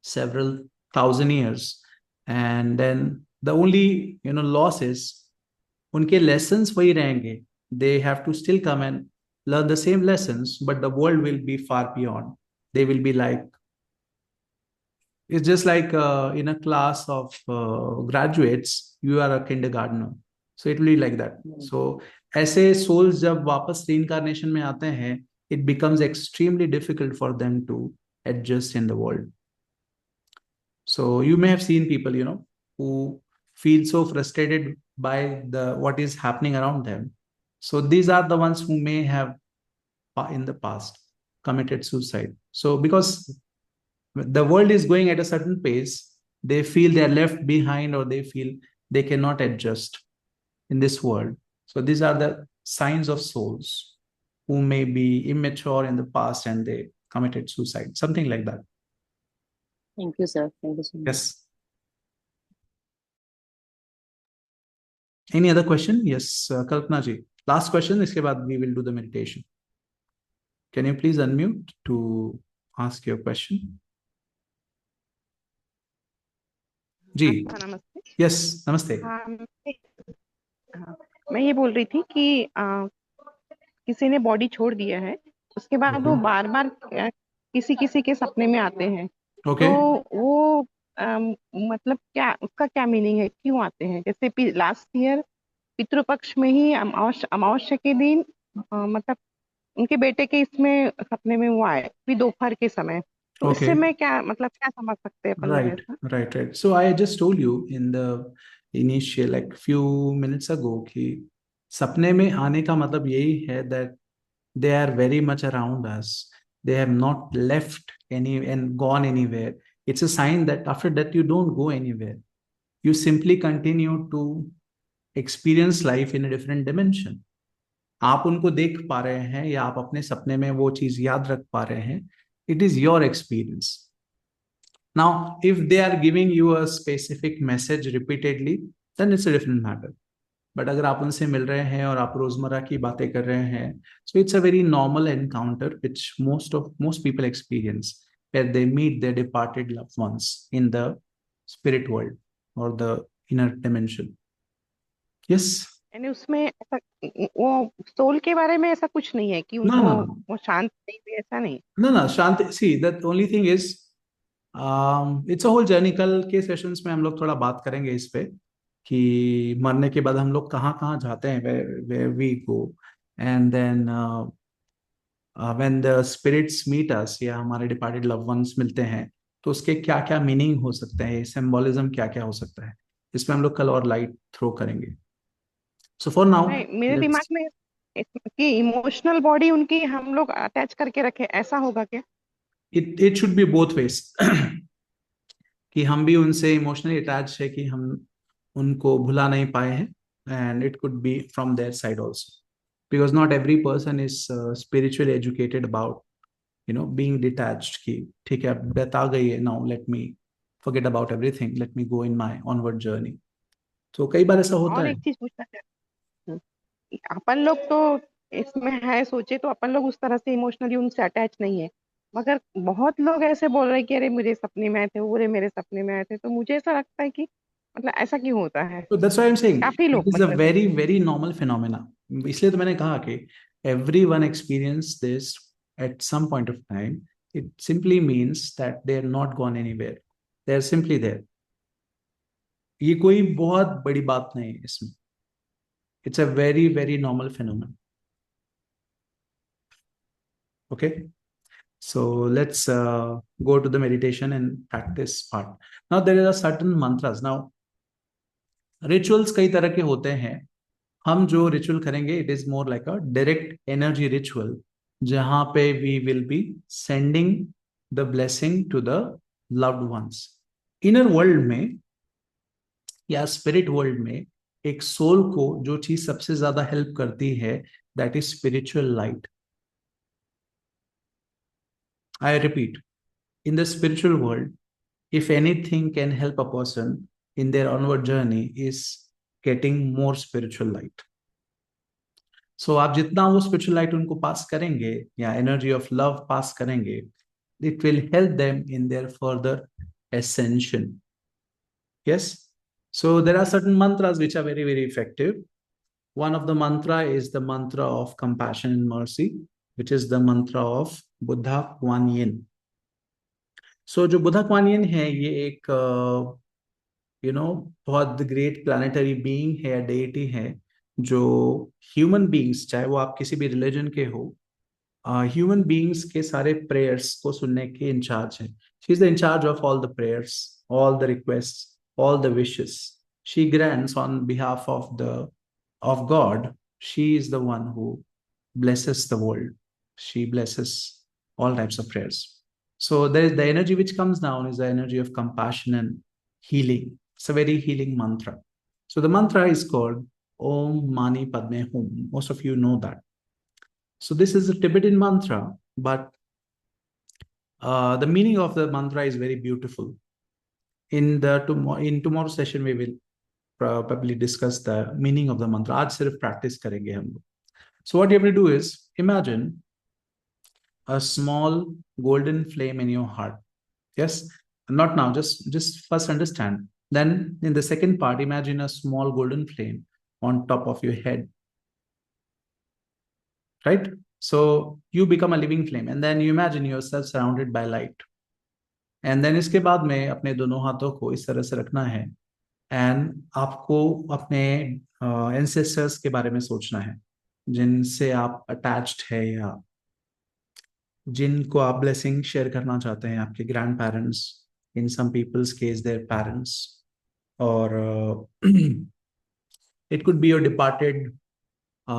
several thousand years. And then the only loss is उनके lessons वही रहेंगे. They have to still come and learn the same lessons, but the world will be far beyond. They will be like, it's just like in a class of graduates, you are a kindergartner. So it will be like that. Hmm. So ऐसे souls जब वापस reincarnation में आते हैं, it becomes extremely difficult for them to adjust in the world. So you may have seen people, who feel so frustrated by the what is happening around them. So these are the ones who may have in the past committed suicide. So because the world is going at a certain pace, they feel they are left behind, or they feel they cannot adjust in this world. So these are the signs of souls who may be immature in the past and they committed suicide, something like that. Thank you, sir. Thank you so much. Yes. Any other question? Yes, Kalpana ji. Last question, iske baad we will do the meditation. Can you please unmute to ask your question? जी. हाँ, नमस्ते। Yes, namaste. हाँ, मैं ये बोल रही थी कि किसी ने बॉडी छोड़ दिया है, उसके बाद वो बार बार किसी किसी के सपने में आते हैं। Okay. तो वो मतलब क्या उसका क्या मीनिंग है, क्यों आते हैं? जैसे लास्ट ईयर पितृपक्ष में ही अमावस्या के दिन मतलब उनके बेटे के इसमें सपने में वो आए भी दोपहर के समय। तो Okay. इससे मैं क्या मतलब क्या समझ सकते हैं अपन लोग Right, ऐसा? right. So I just told you in the initial, like few minutes ago, कि सपने में आने का मतलब यही है that they are very much around us. They have not left any and gone anywhere. It's a sign that after that you don't go anywhere. You simply continue to experience life in a different dimension. आप उनको देख पा रहे हैं या आप अपने सपने में वो चीज याद रख पा रहे हैं, it is your experience. Now, if they are giving you a specific message repeatedly, then it's a different matter. But अगर आप उनसे मिल रहे हैं और आप रोजमर्रा की बातें कर रहे हैं, so it's a very normal encounter which most people experience, where they meet their departed loved ones in the spirit world or the inner dimension. Yes. यानी उसमें ऐसा वो सोल के बारे में ऐसा कुछ नहीं है कि No, उनको no, no. वो शांत नहीं हुए, ऐसा नहीं। No, no, Shanti. See, the only thing is, it's a whole journey. कल के सेशंस में हम लोग थोड़ा बात करेंगे इस पे कि मरने के बाद हम लोग कहाँ कहाँ जाते हैं, where we go, and then when the spirits meet us या हमारे डिपार्टेड लव वंस मिलते हैं, तो उसके क्या क्या मीनिंग हो सकते हैं, सिंबोलिज्म क्या क्या हो सकता है, इस पे हम लोग कल और लाइट थ्रो करेंगे. सो फॉर नाउ नहीं, मेरे दिमाग में कि इमोशनल बॉडी उनकी हम लोग अटैच करके रखे, ऐसा होगा क्या? it should be both ways. कि हम भी उनसे इमोशनली अटैच है कि हम उनको भुला नहीं पाए हैं, and it could B from their side also, because not every person is spiritually educated about being detached, कि ठीक है अब डेथ आ गई है, now let me forget about everything, let me go in my onward journey. तो कई बार ऐसा होता और है. एक चीज पूछना चाहती हूँ, अपन लोग तो इसमें है, सोचे तो अपन लोग उस तरह से इमोशनली उनसे अटैच नहीं है, मगर बहुत लोग ऐसे बोल रहे हैं कि अरे मेरे सपने में आए थे, वो मेरे सपने में आए थे, तो मुझे ऐसा लगता है कि मतलब ऐसा क्यों होता है? So that's why I'm saying काफी it लोग is a मतलब very very normal phenomena. इसलिए तो मैंने कहा कि everyone experience this at some point of time. It simply means that they are not gone anywhere. They are simply there. ये कोई बहुत बड़ी बात नहीं है इसमें. It's a very very normal phenomenon. Okay. So let's go to the meditation and practice part. Now there are certain mantras. Now rituals कई तरह के होते हैं. हम जो रिचुअल करेंगे it is more like a direct energy ritual, जहां पे we will be sending the blessing to the loved ones. Inner world में या स्पिरिट वर्ल्ड में एक सोल को जो चीज सबसे ज्यादा हेल्प करती है, that is spiritual light. I repeat, in the spiritual world, if anything can help a person in their onward journey is getting more spiritual light. सो आप जितना वो स्पिरिचुअल लाइट उनको पास करेंगे या एनर्जी ऑफ लव पास करेंगे, it will help them in their further ascension. Yes. So there are certain mantras which are very very effective. One of the mantra is the mantra of compassion and mercy, which is the mantra of Buddha Kuan Yin. So जो Buddha Kuan यिन है, ये एक बहुत great planetary being है, deity है, जो human beings, चाहे वो आप किसी भी रिलीजन के हो, ह्यूमन बीइंग्स के सारे प्रेयर्स को सुनने के इंचार्ज है. She is the incharge of all the prayers, all the request, all the wishes. She grants on behalf of God. She is the one who blesses the world. She blesses all types of prayers. So there is the energy which comes down is the energy of compassion and healing. It's a very healing mantra. So the mantra is called Om Mani Padme Hum. Most of you know that. So this is a Tibetan mantra, but the meaning of the mantra is very beautiful. In tomorrow's session, we will probably discuss the meaning of the mantra. आज सिर्फ practice करेंगे हम लोग. So what you have to do is imagine a small golden flame in your heart. Yes, not now. Just first understand. Then in the second part, imagine a small golden flame on top of your head. Right? So you become a living flame, and then you imagine yourself surrounded by light. And then इसके बाद में अपने दोनों हाथों को इस तरह से रखना है, एंड आपको अपने एंसेस्टर्स के बारे में सोचना है, जिनसे आप अटैच्ड है या जिनको आप ब्लेसिंग शेयर करना चाहते हैं, आपके grandparents, in some people's case their parents, और it could be your departed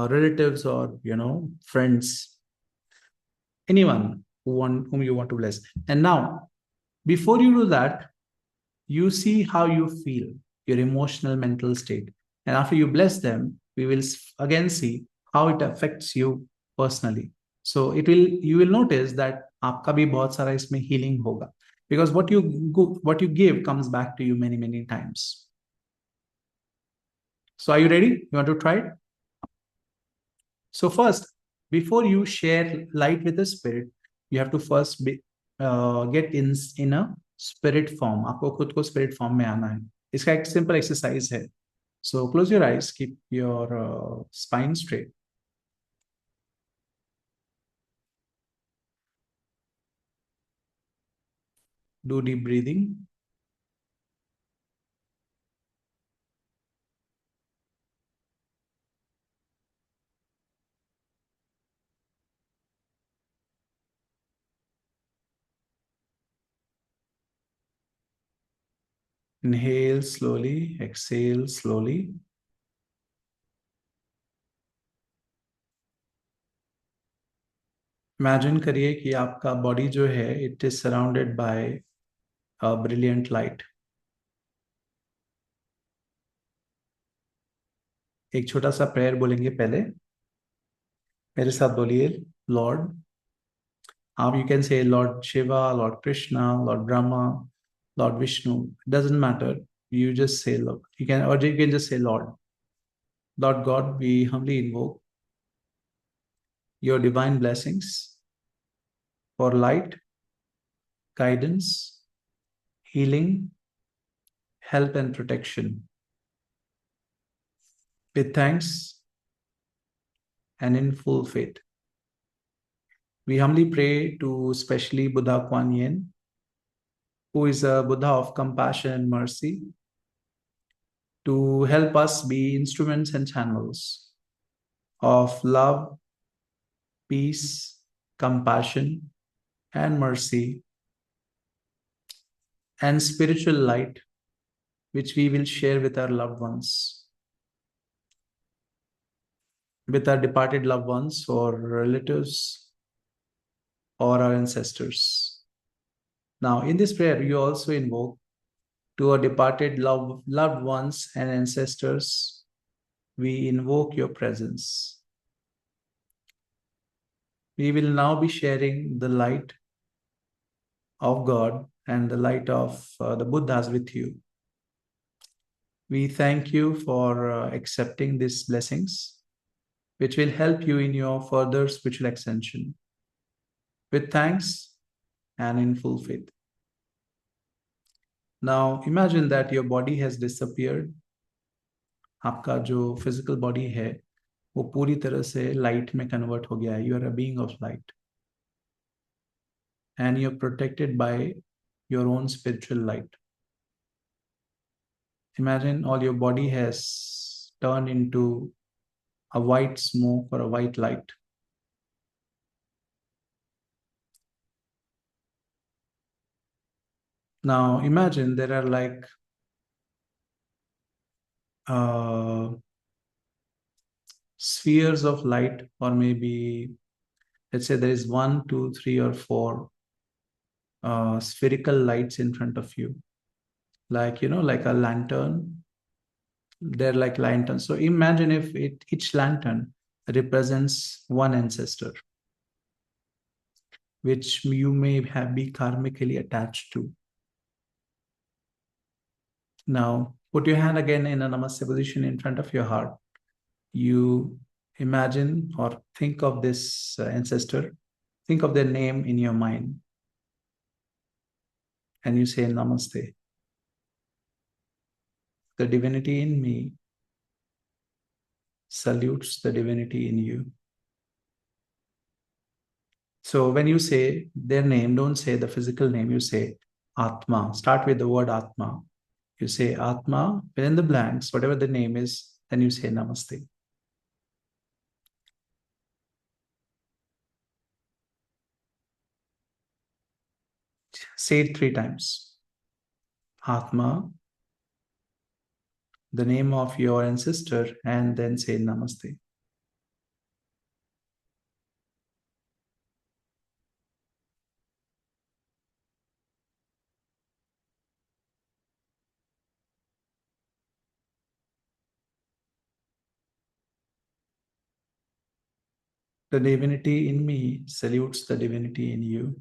relatives or friends, anyone whom you want to bless. And now before you do that, you see how you feel, your emotional mental state, and after you bless them, we will again see how it affects you personally. So you will notice that आपका भी बहुत सारा इसमें healing होगा, because what you give comes back to you many many times. So are you ready? You want to try it? So first, before you share light with the spirit, you have to first get in a spirit form. आपको खुद को spirit form में आना है. इसका एक simple exercise है. So close your eyes, keep your spine straight. Do deep breathing. Inhale slowly, exhale slowly. Imagine करिए कि आपका बॉडी जो है it is surrounded by a brilliant light. एक छोटा सा प्रेयर बोलेंगे पहले, मेरे साथ बोलिए। लॉर्ड, आप you can say Lord Shiva, Lord Krishna, Lord Brahma, Lord Vishnu, doesn't matter, you just say Lord. You can, or you can just say Lord. Lord God, we humbly invoke your divine blessings for light, guidance, healing, help, and protection. With thanks and in full faith, we humbly pray to especially Buddha Kuan Yin, who is a Buddha of compassion and mercy, to help us be instruments and channels of love, peace, compassion, and mercy, and spiritual light, which we will share with our loved ones, with our departed loved ones or relatives or our ancestors. Now, in this prayer, you also invoke to our departed loved ones and ancestors, we invoke your presence. We will now be sharing the light of God and the light of the Buddhas with you. We thank you for accepting these blessings, which will help you in your further spiritual ascension. With thanks and in full faith. Now imagine that your body has disappeared. आपका जो physical body है वो पूरी तरह से light में convert हो गया है. You are a being of light. And you're protected by your own spiritual light. Imagine all your body has turned into a white smoke or a white light. Now imagine there are like spheres of light, or maybe let's say there is 1, 2, 3, or 4 spherical lights in front of you, like like a lantern. They're like lanterns. So imagine if each lantern represents one ancestor, which you may have be karmically attached to. Now put your hand again in a namaste position in front of your heart. You imagine or think of this ancestor, think of their name in your mind, and you say namaste. The divinity in me salutes the divinity in you. So when you say their name, don't say the physical name, you say Atma. Start with the word Atma. You say Atma, fill in the blanks, whatever the name is, then you say Namaste. Say it 3 times. Atma, the name of your ancestor, and then say Namaste. The divinity in me salutes the divinity in you.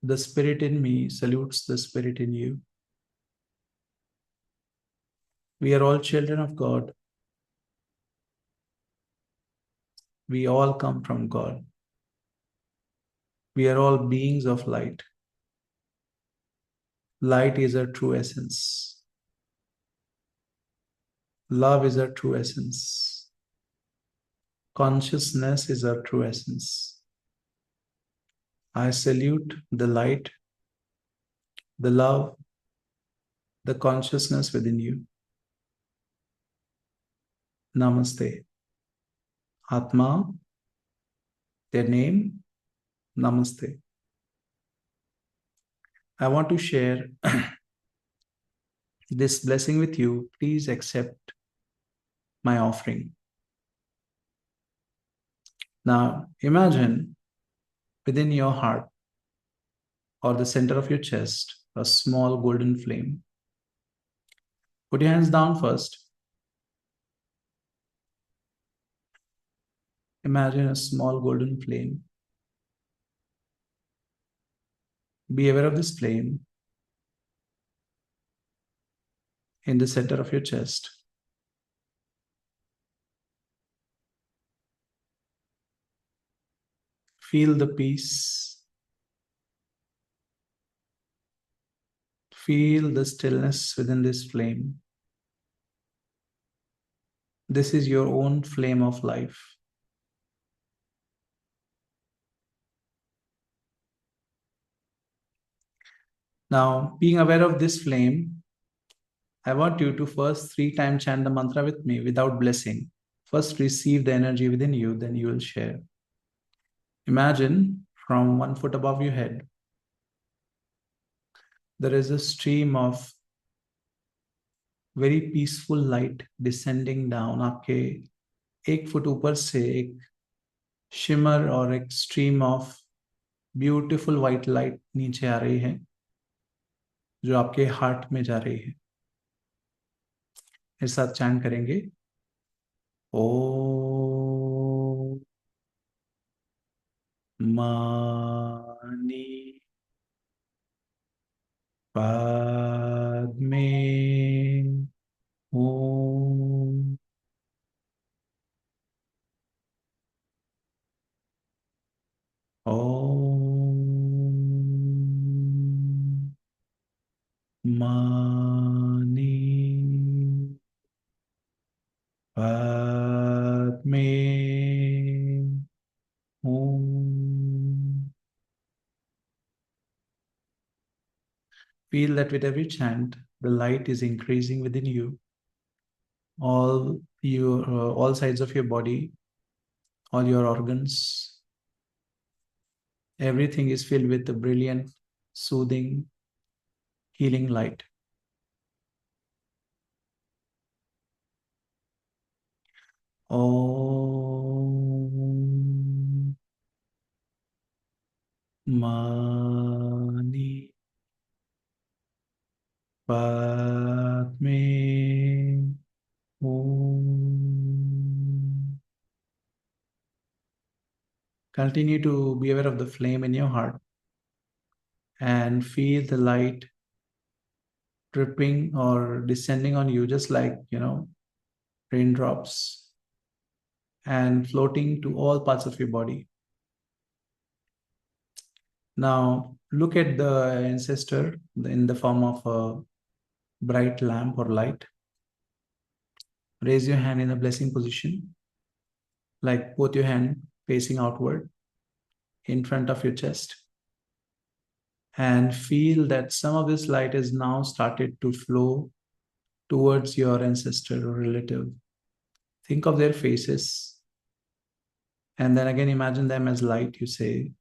The spirit in me salutes the spirit in you. We are all children of God. We all come from God. We are all beings of light. Light is our true essence. Love is our true essence. Consciousness is our true essence. I salute the light, the love, the consciousness within you. Namaste. Atma, their name, Namaste. I want to share this blessing with you. Please accept my offering. Now imagine within your heart or the center of your chest a small golden flame. Put your hands down first. Imagine a small golden flame. Be aware of this flame in the center of your chest. Feel the peace. Feel the stillness within this flame. This is your own flame of life. Now, being aware of this flame, I want you to first 3 times chant the mantra with me without blessing. First, receive the energy within you, then you will share. Imagine from 1 foot above your head, there is a stream of very peaceful light descending down. आपके 1 foot ऊपर से एक shimmer और एक stream of beautiful white light नीचे आ रही है जो आपके हार्ट में जा रही है. मेरे साथ चैंट करेंगे. ओ मानी पादमे ओम ओम मानी पादमे ओम. Feel that with every chant, the light is increasing within you. All sides of your body, all your organs, everything is filled with the brilliant, soothing, healing light. Om Mani Padme Om. Continue to be aware of the flame in your heart and feel the light dripping or descending on you, just like, raindrops, and floating to all parts of your body. Now, look at the ancestor in the form of a bright lamp or light. Raise your hand in a blessing position, like both your hand facing outward in front of your chest. And feel that some of this light is now started to flow towards your ancestor or relative. Think of their faces. And then again, imagine them as light. You say,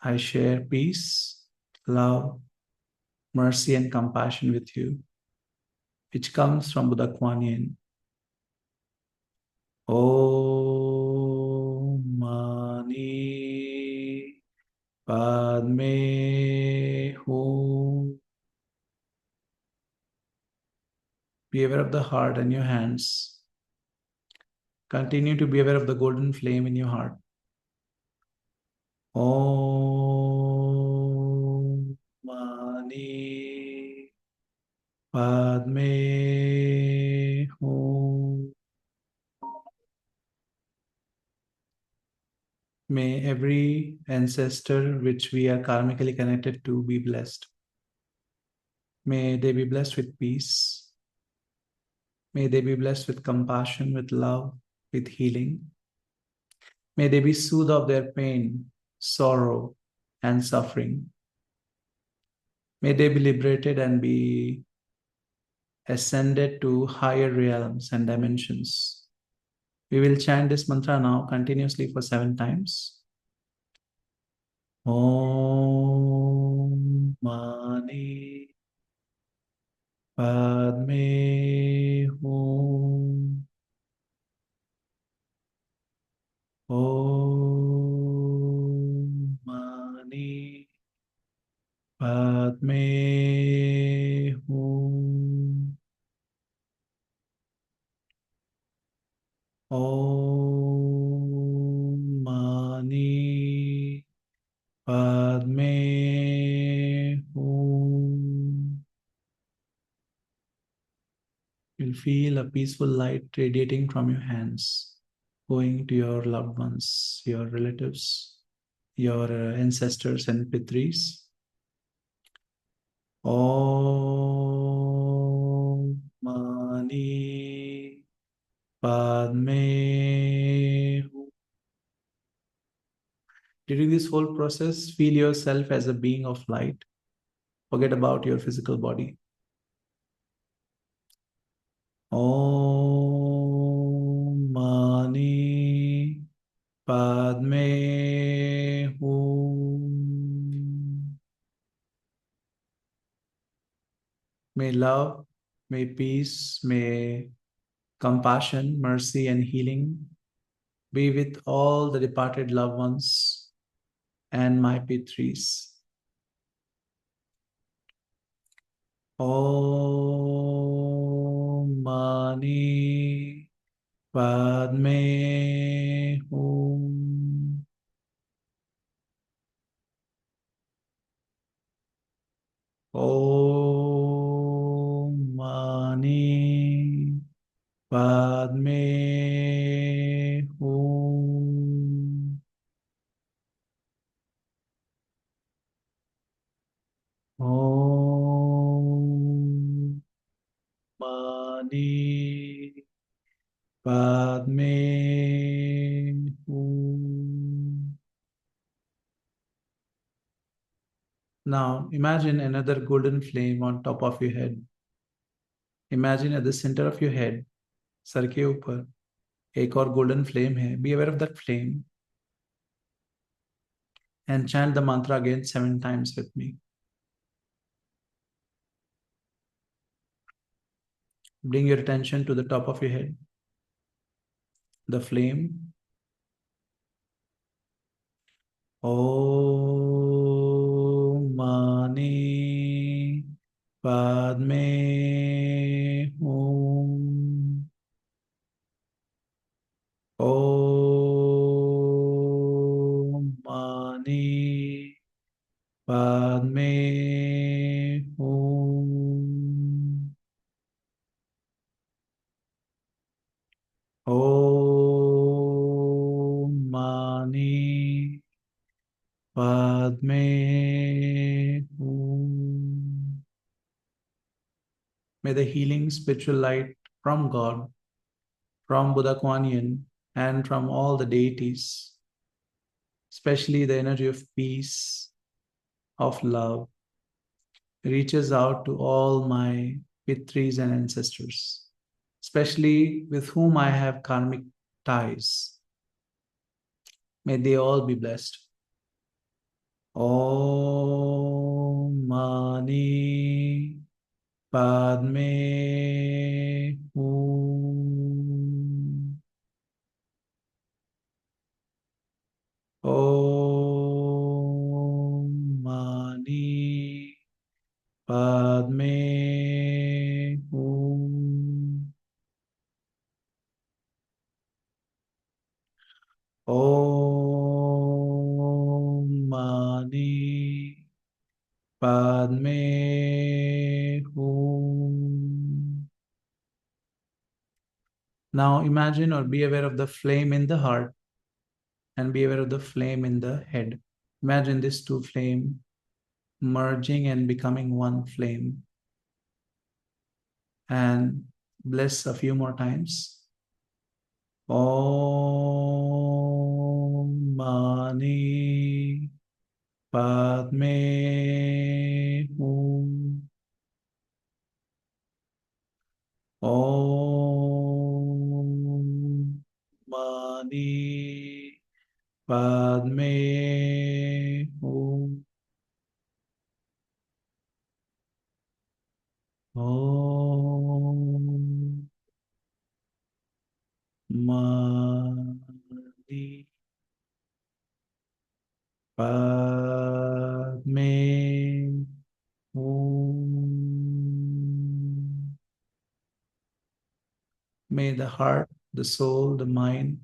I share peace, love, mercy, and compassion with you, which comes from Buddha Kuan Yin. Om Mani Padme Hum. Be aware of the heart and your hands. Continue to be aware of the golden flame in your heart. Om Mani Padme Hum. May every ancestor which we are karmically connected to be blessed. May they be blessed with peace. May they be blessed with compassion, with love, with healing. May they be soothed of their pain, sorrow, and suffering. May they be liberated and be ascended to higher realms and dimensions. We will chant this mantra now continuously for 7 times. Om Mani Padme Hum. Om Om Mani Padme Hum. You'll feel a peaceful light radiating from your hands, going to your loved ones, your relatives, your ancestors and pitris. Om Mani Padme Hum. During this whole process, feel yourself as a being of light. Forget about your physical body. Om Mani Padme Hum. May love, may peace, may compassion, mercy, and healing be with all the departed loved ones and my Pitris. Om Mani Padme Hum. Om Mani Padme Hum. Om Mani Padme Hum. Now imagine another golden flame on top of your head. Imagine at the center of your head, sir के ऊपर एक और golden flame है. Be aware of that flame and chant the mantra again 7 times with me. Bring your attention to the top of your head, the flame. Om Mani Padme Hum. Om Mani Padme Hum. Om Mani Padme Hum. May the healing spiritual light from God, from Buddha Kuan Yin, and from all the deities, especially the energy of peace, of love, reaches out to all my Pitris and ancestors, especially with whom I have karmic ties. May they all be blessed. Om Mani Padme Hum. Om Mani Padme Hum. Om Mani Padme Hum. Now imagine or be aware of the flame in the heart and be aware of the flame in the head. Imagine these two flames merging and becoming one flame. And bless a few more times. Om Mani Padme Hum. Om Mani Padme Hum. Om Mani Padme Hum. May the heart the soul, the mind,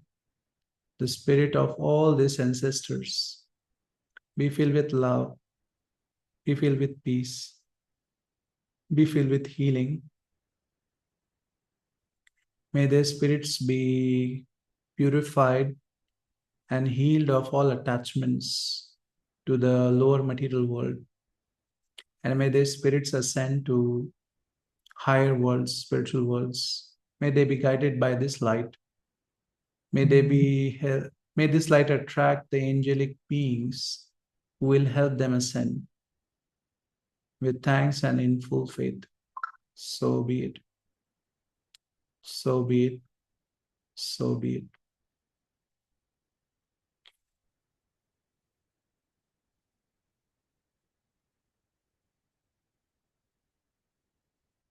the spirit of all these ancestors be filled with love, be filled with peace, be filled with healing. May their spirits be purified and healed of all attachments to the lower material world. And may their spirits ascend to higher worlds, spiritual worlds. May they be guided by this light. May may this light attract the angelic beings who will help them ascend. With thanks and in full faith. So be it. So be it. So be it.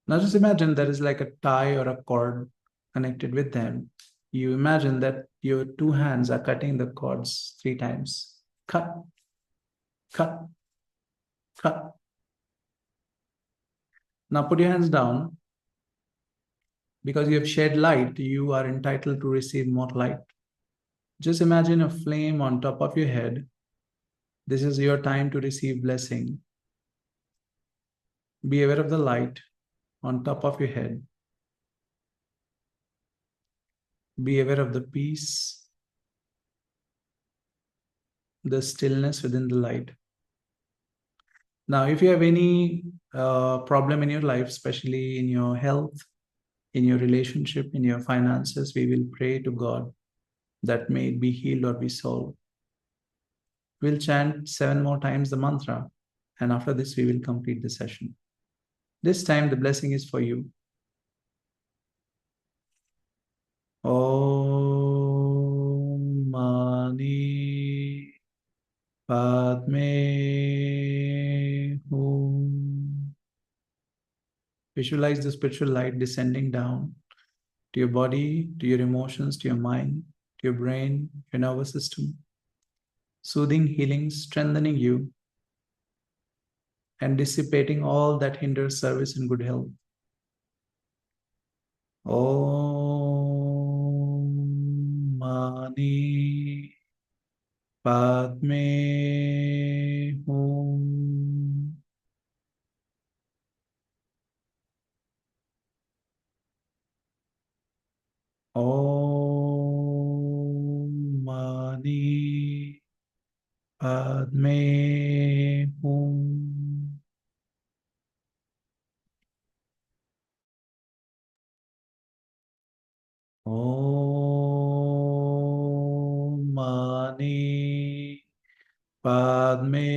Now just imagine there is like a tie or a cord connected with them. You imagine that your two hands are cutting the cords 3 times. Cut, cut, cut. Now put your hands down. Because you have shed light, you are entitled to receive more light. Just imagine a flame on top of your head. This is your time to receive blessing. Be aware of the light on top of your head. Be aware of the peace, the stillness within the light. Now, if you have any problem in your life, especially in your health, in your relationship, in your finances, we will pray to God that may it be healed or be solved. We'll chant 7 more times the mantra, and after this, we will complete the session. This time, the blessing is for you. Om Mani Padme Hum. Visualize the spiritual light descending down to your body, to your emotions, to your mind, to your brain, your nervous system, soothing, healing, strengthening you, and dissipating all that hinders service and good health. Om Mani Padme Hum. Om Mani Padme Hum. Om Mani Padme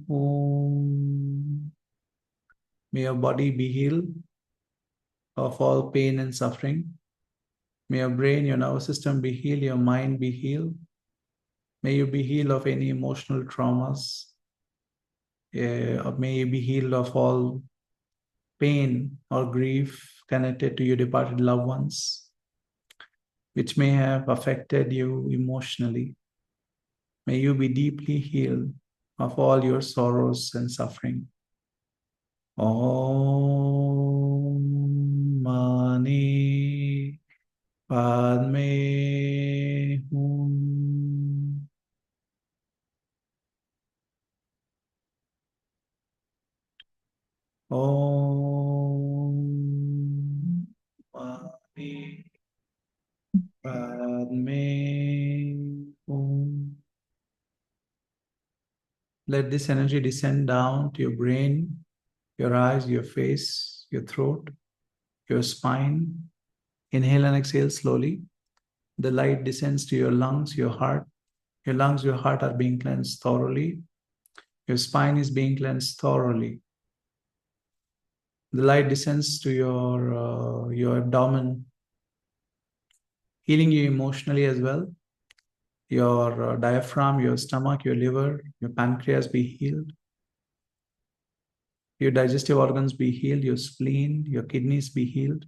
Hum. May your body be healed of all pain and suffering. May your brain, your nervous system be healed, your mind be healed. May you be healed of any emotional traumas. Or may you be healed of all pain or grief connected to your departed loved ones, which may have affected you emotionally. May you be deeply healed of all your sorrows and suffering. Om Mani Padme Hum. Om Mani Padme Hum. Let this energy descend down to your brain, your eyes, your face, your throat, your spine. Inhale and exhale slowly. The light descends to your lungs, your heart. Your lungs, your heart are being cleansed thoroughly. Your spine is being cleansed thoroughly. The light descends to your abdomen, healing you emotionally as well. Your diaphragm, your stomach, your liver, your pancreas be healed. Your digestive organs be healed. Your spleen, your kidneys be healed.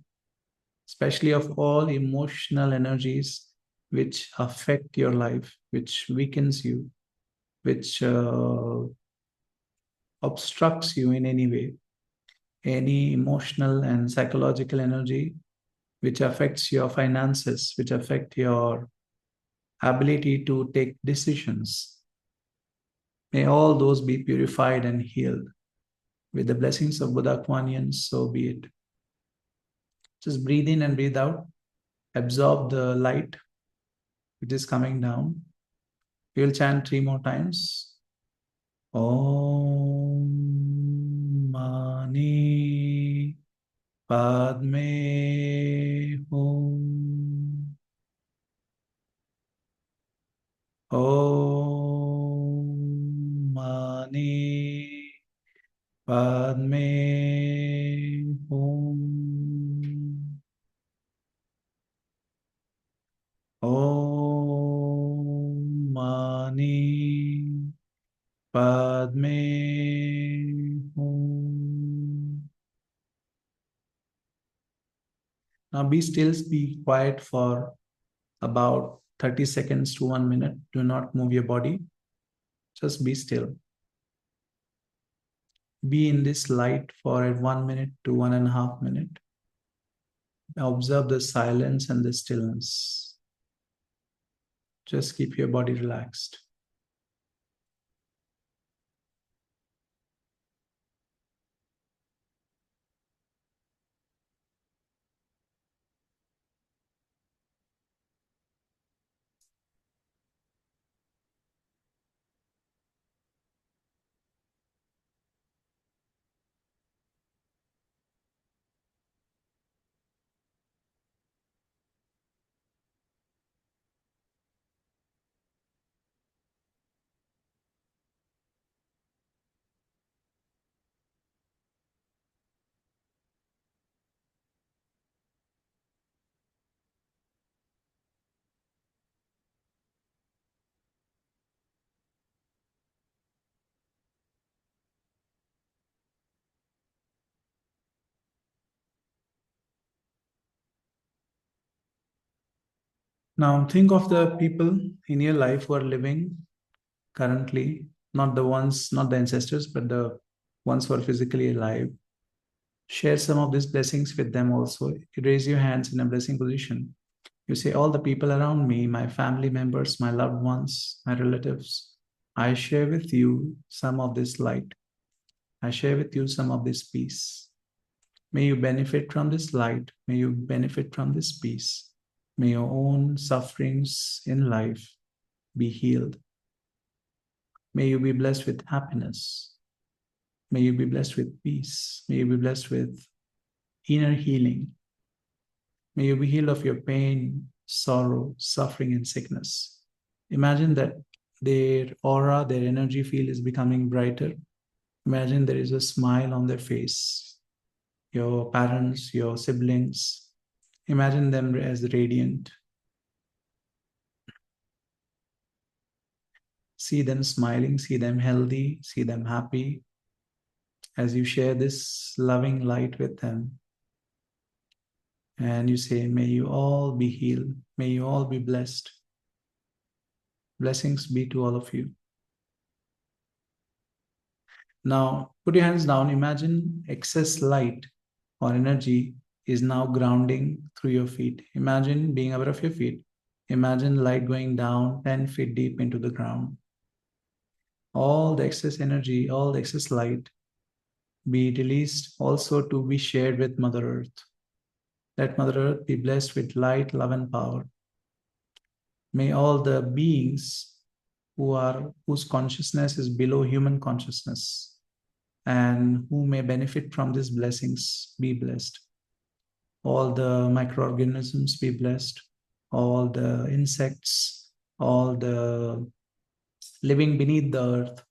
Especially of all emotional energies which affect your life, which weakens you, which obstructs you in any way. Any emotional and psychological energy which affects your finances, which affect your ability to take decisions. May all those be purified and healed. With the blessings of Buddha Kuan Yin, so be it. Just breathe in and breathe out. Absorb the light which is coming down. We will chant 3 more times. Om Mani Padme Hum. Om Mani Padme Hum. Om Mani Padme Hum. Now be still, be quiet for about 30 seconds to 1 minute. Do not move your body. Just be still. Be in this light for 1 minute to 1.5 minutes. Observe the silence and the stillness. Just keep your body relaxed. Now think of the people in your life who are living currently, not the ones, not the ancestors, but the ones who are physically alive. Share some of these blessings with them also. You raise your hands in a blessing position. You say, all the people around me, my family members, my loved ones, my relatives, I share with you some of this light. I share with you some of this peace. May you benefit from this light. May you benefit from this peace. May your own sufferings in life be healed. May you be blessed with happiness. May you be blessed with peace. May you be blessed with inner healing. May you be healed of your pain, sorrow, suffering, and sickness. Imagine that their aura, their energy field is becoming brighter. Imagine there is a smile on their face. Your parents, your siblings, imagine them as radiant. See them smiling, see them healthy, see them happy as you share this loving light with them. And you say, may you all be healed. May you all be blessed. Blessings be to all of you. Now, put your hands down. Imagine excess light or energy is now grounding through your feet. Imagine being aware of your feet. Imagine light going down 10 feet deep into the ground. All the excess energy, all the excess light be released also to be shared with Mother Earth. Let Mother Earth be blessed with light, love, and power. May all the beings whose consciousness is below human consciousness and who may benefit from these blessings be blessed. All the microorganisms be blessed. All the insects, all the living beneath the earth.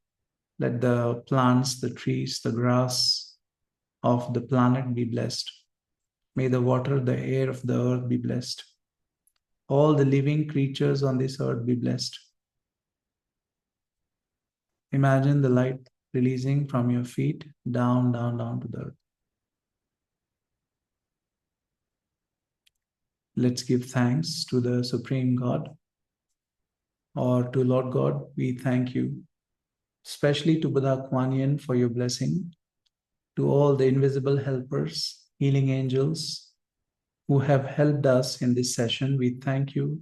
Let the plants, the trees, the grass of the planet be blessed. May the water, the air of the earth be blessed. All the living creatures on this earth be blessed. Imagine the light releasing from your feet down, down, down to the earth. Let's give thanks to the Supreme God or to Lord God. We thank you, especially to Buddha Kuan Yin for your blessing, to all the invisible helpers, healing angels, who have helped us in this session. We thank you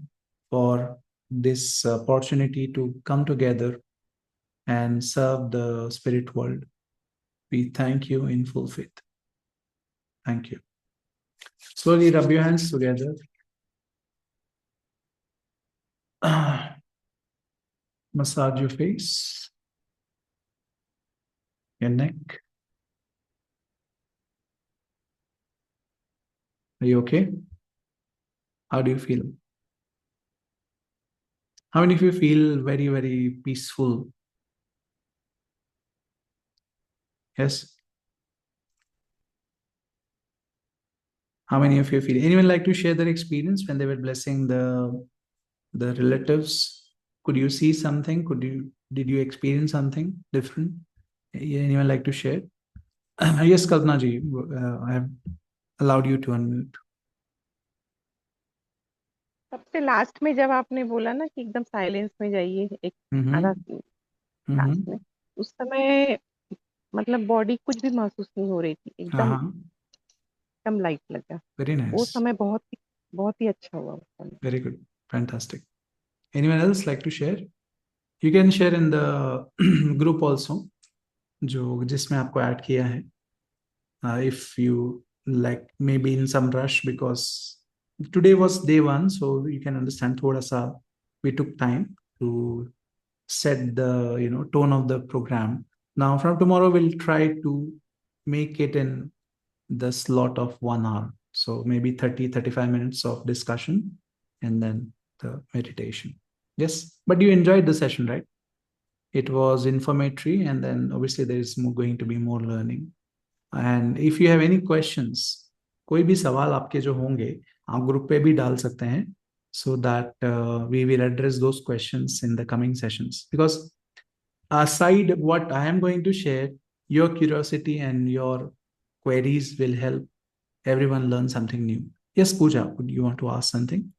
for this opportunity to come together and serve the spirit world. We thank you in full faith. Thank you. Slowly rub your hands together. Massage your face, your neck. Are you okay? How do you feel? How many of you feel very, very peaceful? Yes? How many of you feel? Anyone like to share their experience when they were blessing the relatives? Could you see something? Did you experience something different? Anyone like to share? Yes, Kalpana ji, I have allowed you to unmute. सबसे last में जब आपने बोला ना कि एकदम silence में जाइए एक आधा लास्ट में, उस समय मतलब बॉडी कुछ भी महसूस नहीं हो रही थी, एकदम एकदम लाइट लगा। Very वो nice. समय बहुत ही अच्छा हुआ उस समय। Very good. Fantastic. Anyone else like to share? You can share in the group also, जो जिसमें आपको ऐड किया है. If you like, maybe in some rush because today was day one, so you can understand. थोड़ा सा we took time to set the tone of the program. Now from tomorrow we'll try to make it in the slot of 1 hour. So maybe 35 minutes of discussion and then the meditation. Yes, but you enjoyed the session, right? It was informatory, and then obviously there is going to be more learning. And if you have any questions, कोई भी सवाल आपके जो होंगे आप group पे भी डाल सकते हैं, so that we will address those questions in the coming sessions. Because aside what I am going to share, your curiosity and your queries will help everyone learn something new. Yes, Pooja, would you want to ask something?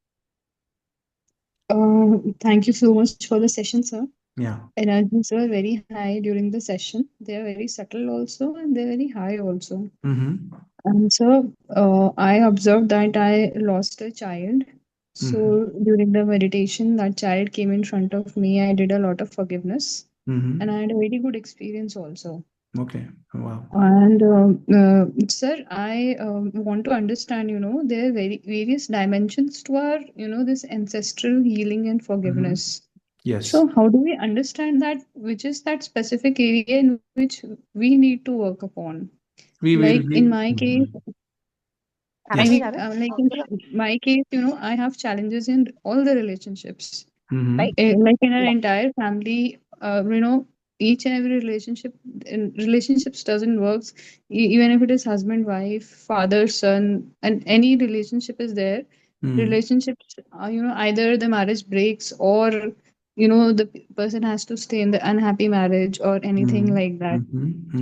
Thank you so much for the session, sir. Yeah. Energies were very high during the session. They are very subtle also, and they're very high also. And so I observed that I lost a child. So during the meditation, that child came in front of me. I did a lot of forgiveness, and I had a very good experience also. Okay. Wow. And sir, I want to understand, there are various dimensions to our, this ancestral healing and forgiveness. Yes. So how do we understand that, which is that specific area in which we need to work upon? In my case, Yes. like in my case, I have challenges in all the relationships. Like in our entire family, each and every relationships doesn't work. Even if it is husband, wife, father, son, and any relationship is there. Relationships, either the marriage breaks or the person has to stay in the unhappy marriage or anything like that.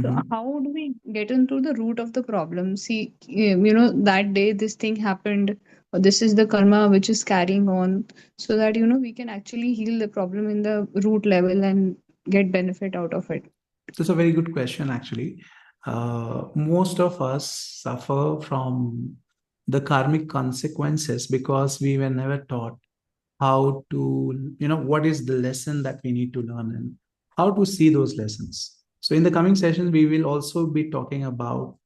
So how do we get into the root of the problem? See, that day this thing happened, or this is the karma which is carrying on, so that we can actually heal the problem in the root level and get benefit out of it. That's a very good question, actually. Most of us suffer from the karmic consequences because we were never taught how to, what is the lesson that we need to learn and how to see those lessons. So, in the coming sessions, we will also be talking about,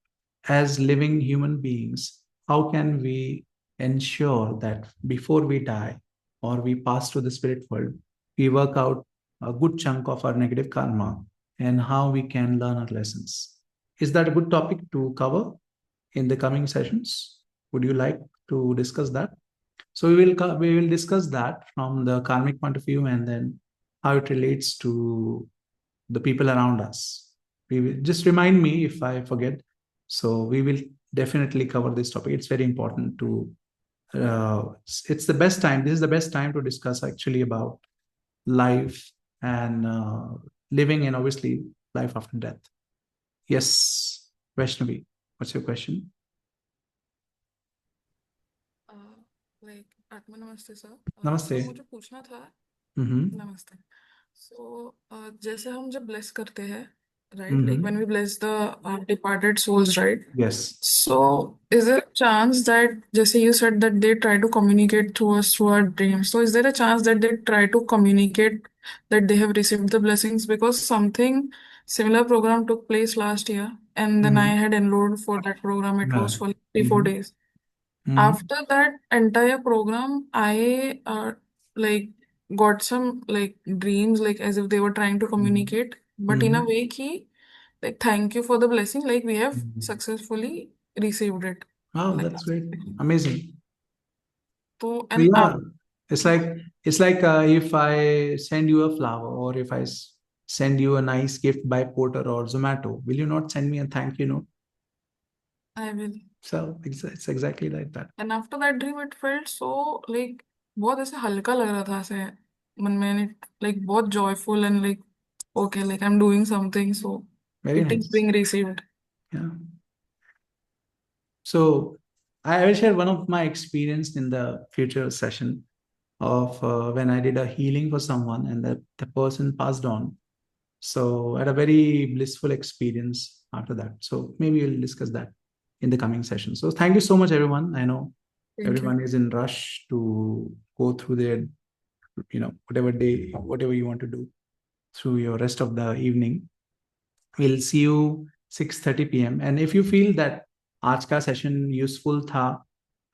as living human beings, how can we ensure that before we die or we pass to the spirit world, we work out a good chunk of our negative karma and how we can learn our lessons. Is that a good topic to cover in the coming sessions? Would you like to discuss that? So we will discuss that from the karmic point of view and then how it relates to the people around us. We will just remind me if I forget. So we will definitely cover this topic. It's very important to. It's the best time. This is the best time to discuss actually about life and living, and obviously life after death. Yes, Vaishnavi, what's your question? आत्मा नमस्ते sir. नमस्ते। मुझे पूछना था। नमस्ते। जैसे हम जब ब्लेस करते हैं right? Like when we bless the departed souls, right? Yes. So is there a chance that, just you said that they try to communicate to us through our dreams. So is there a chance that they try to communicate that they have received the blessings? Because something similar program took place last year, and then I had enrolled for that program. It was for 3-4 days. After that entire program, I like got some like dreams, like as if they were trying to communicate, but in a way, ki, like thank you for the blessing, like we have successfully received it. Wow, Like, that's great. Amazing. so, So and yeah, it's like if I send you a flower, or if I send you a nice gift by Porter or Zomato, will you not send me a thank you note? I will. So it's exactly like that. And after that dream, it felt so like बहुत ऐसे हल्का लग रहा था ऐसे मन में, and it like बहुत joyful and like okay, like I'm doing something, so Very it is nice. being received. Yeah. So I will share one of my experience in the future session of when I did a healing for someone and the person passed on. So I had a very blissful experience after that. So maybe we'll discuss that in the coming session. So thank you so much, everyone. I know Thank you. everyone is in rush to go through their, whatever day, whatever you want to do through your rest of the evening. We'll see you 6:30 p.m. And if you feel that आज का session useful था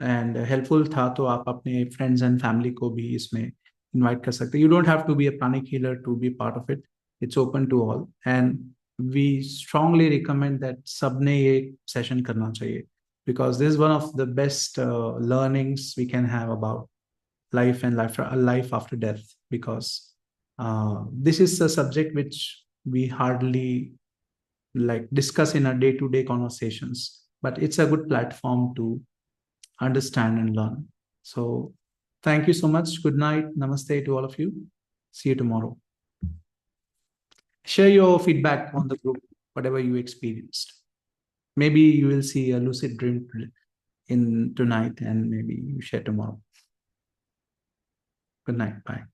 and helpful था, तो आप अपने friends and family को भी इसमें इनवाइट कर सकते हैं. You don't have to be a pranic healer to be part of it. It's open to all and we strongly recommend that सबने ये सेशन करना चाहिए, because this is one of the best learnings we can have about life and life after death, because this is a subject which we hardly like discuss in our day-to-day conversations, but it's a good platform to understand and learn. So thank you so much. Good night. Namaste to all of you. See you tomorrow. Share your feedback on the group, whatever you experienced. Maybe you will see a lucid dream in tonight, and maybe you share tomorrow. Good night. Bye.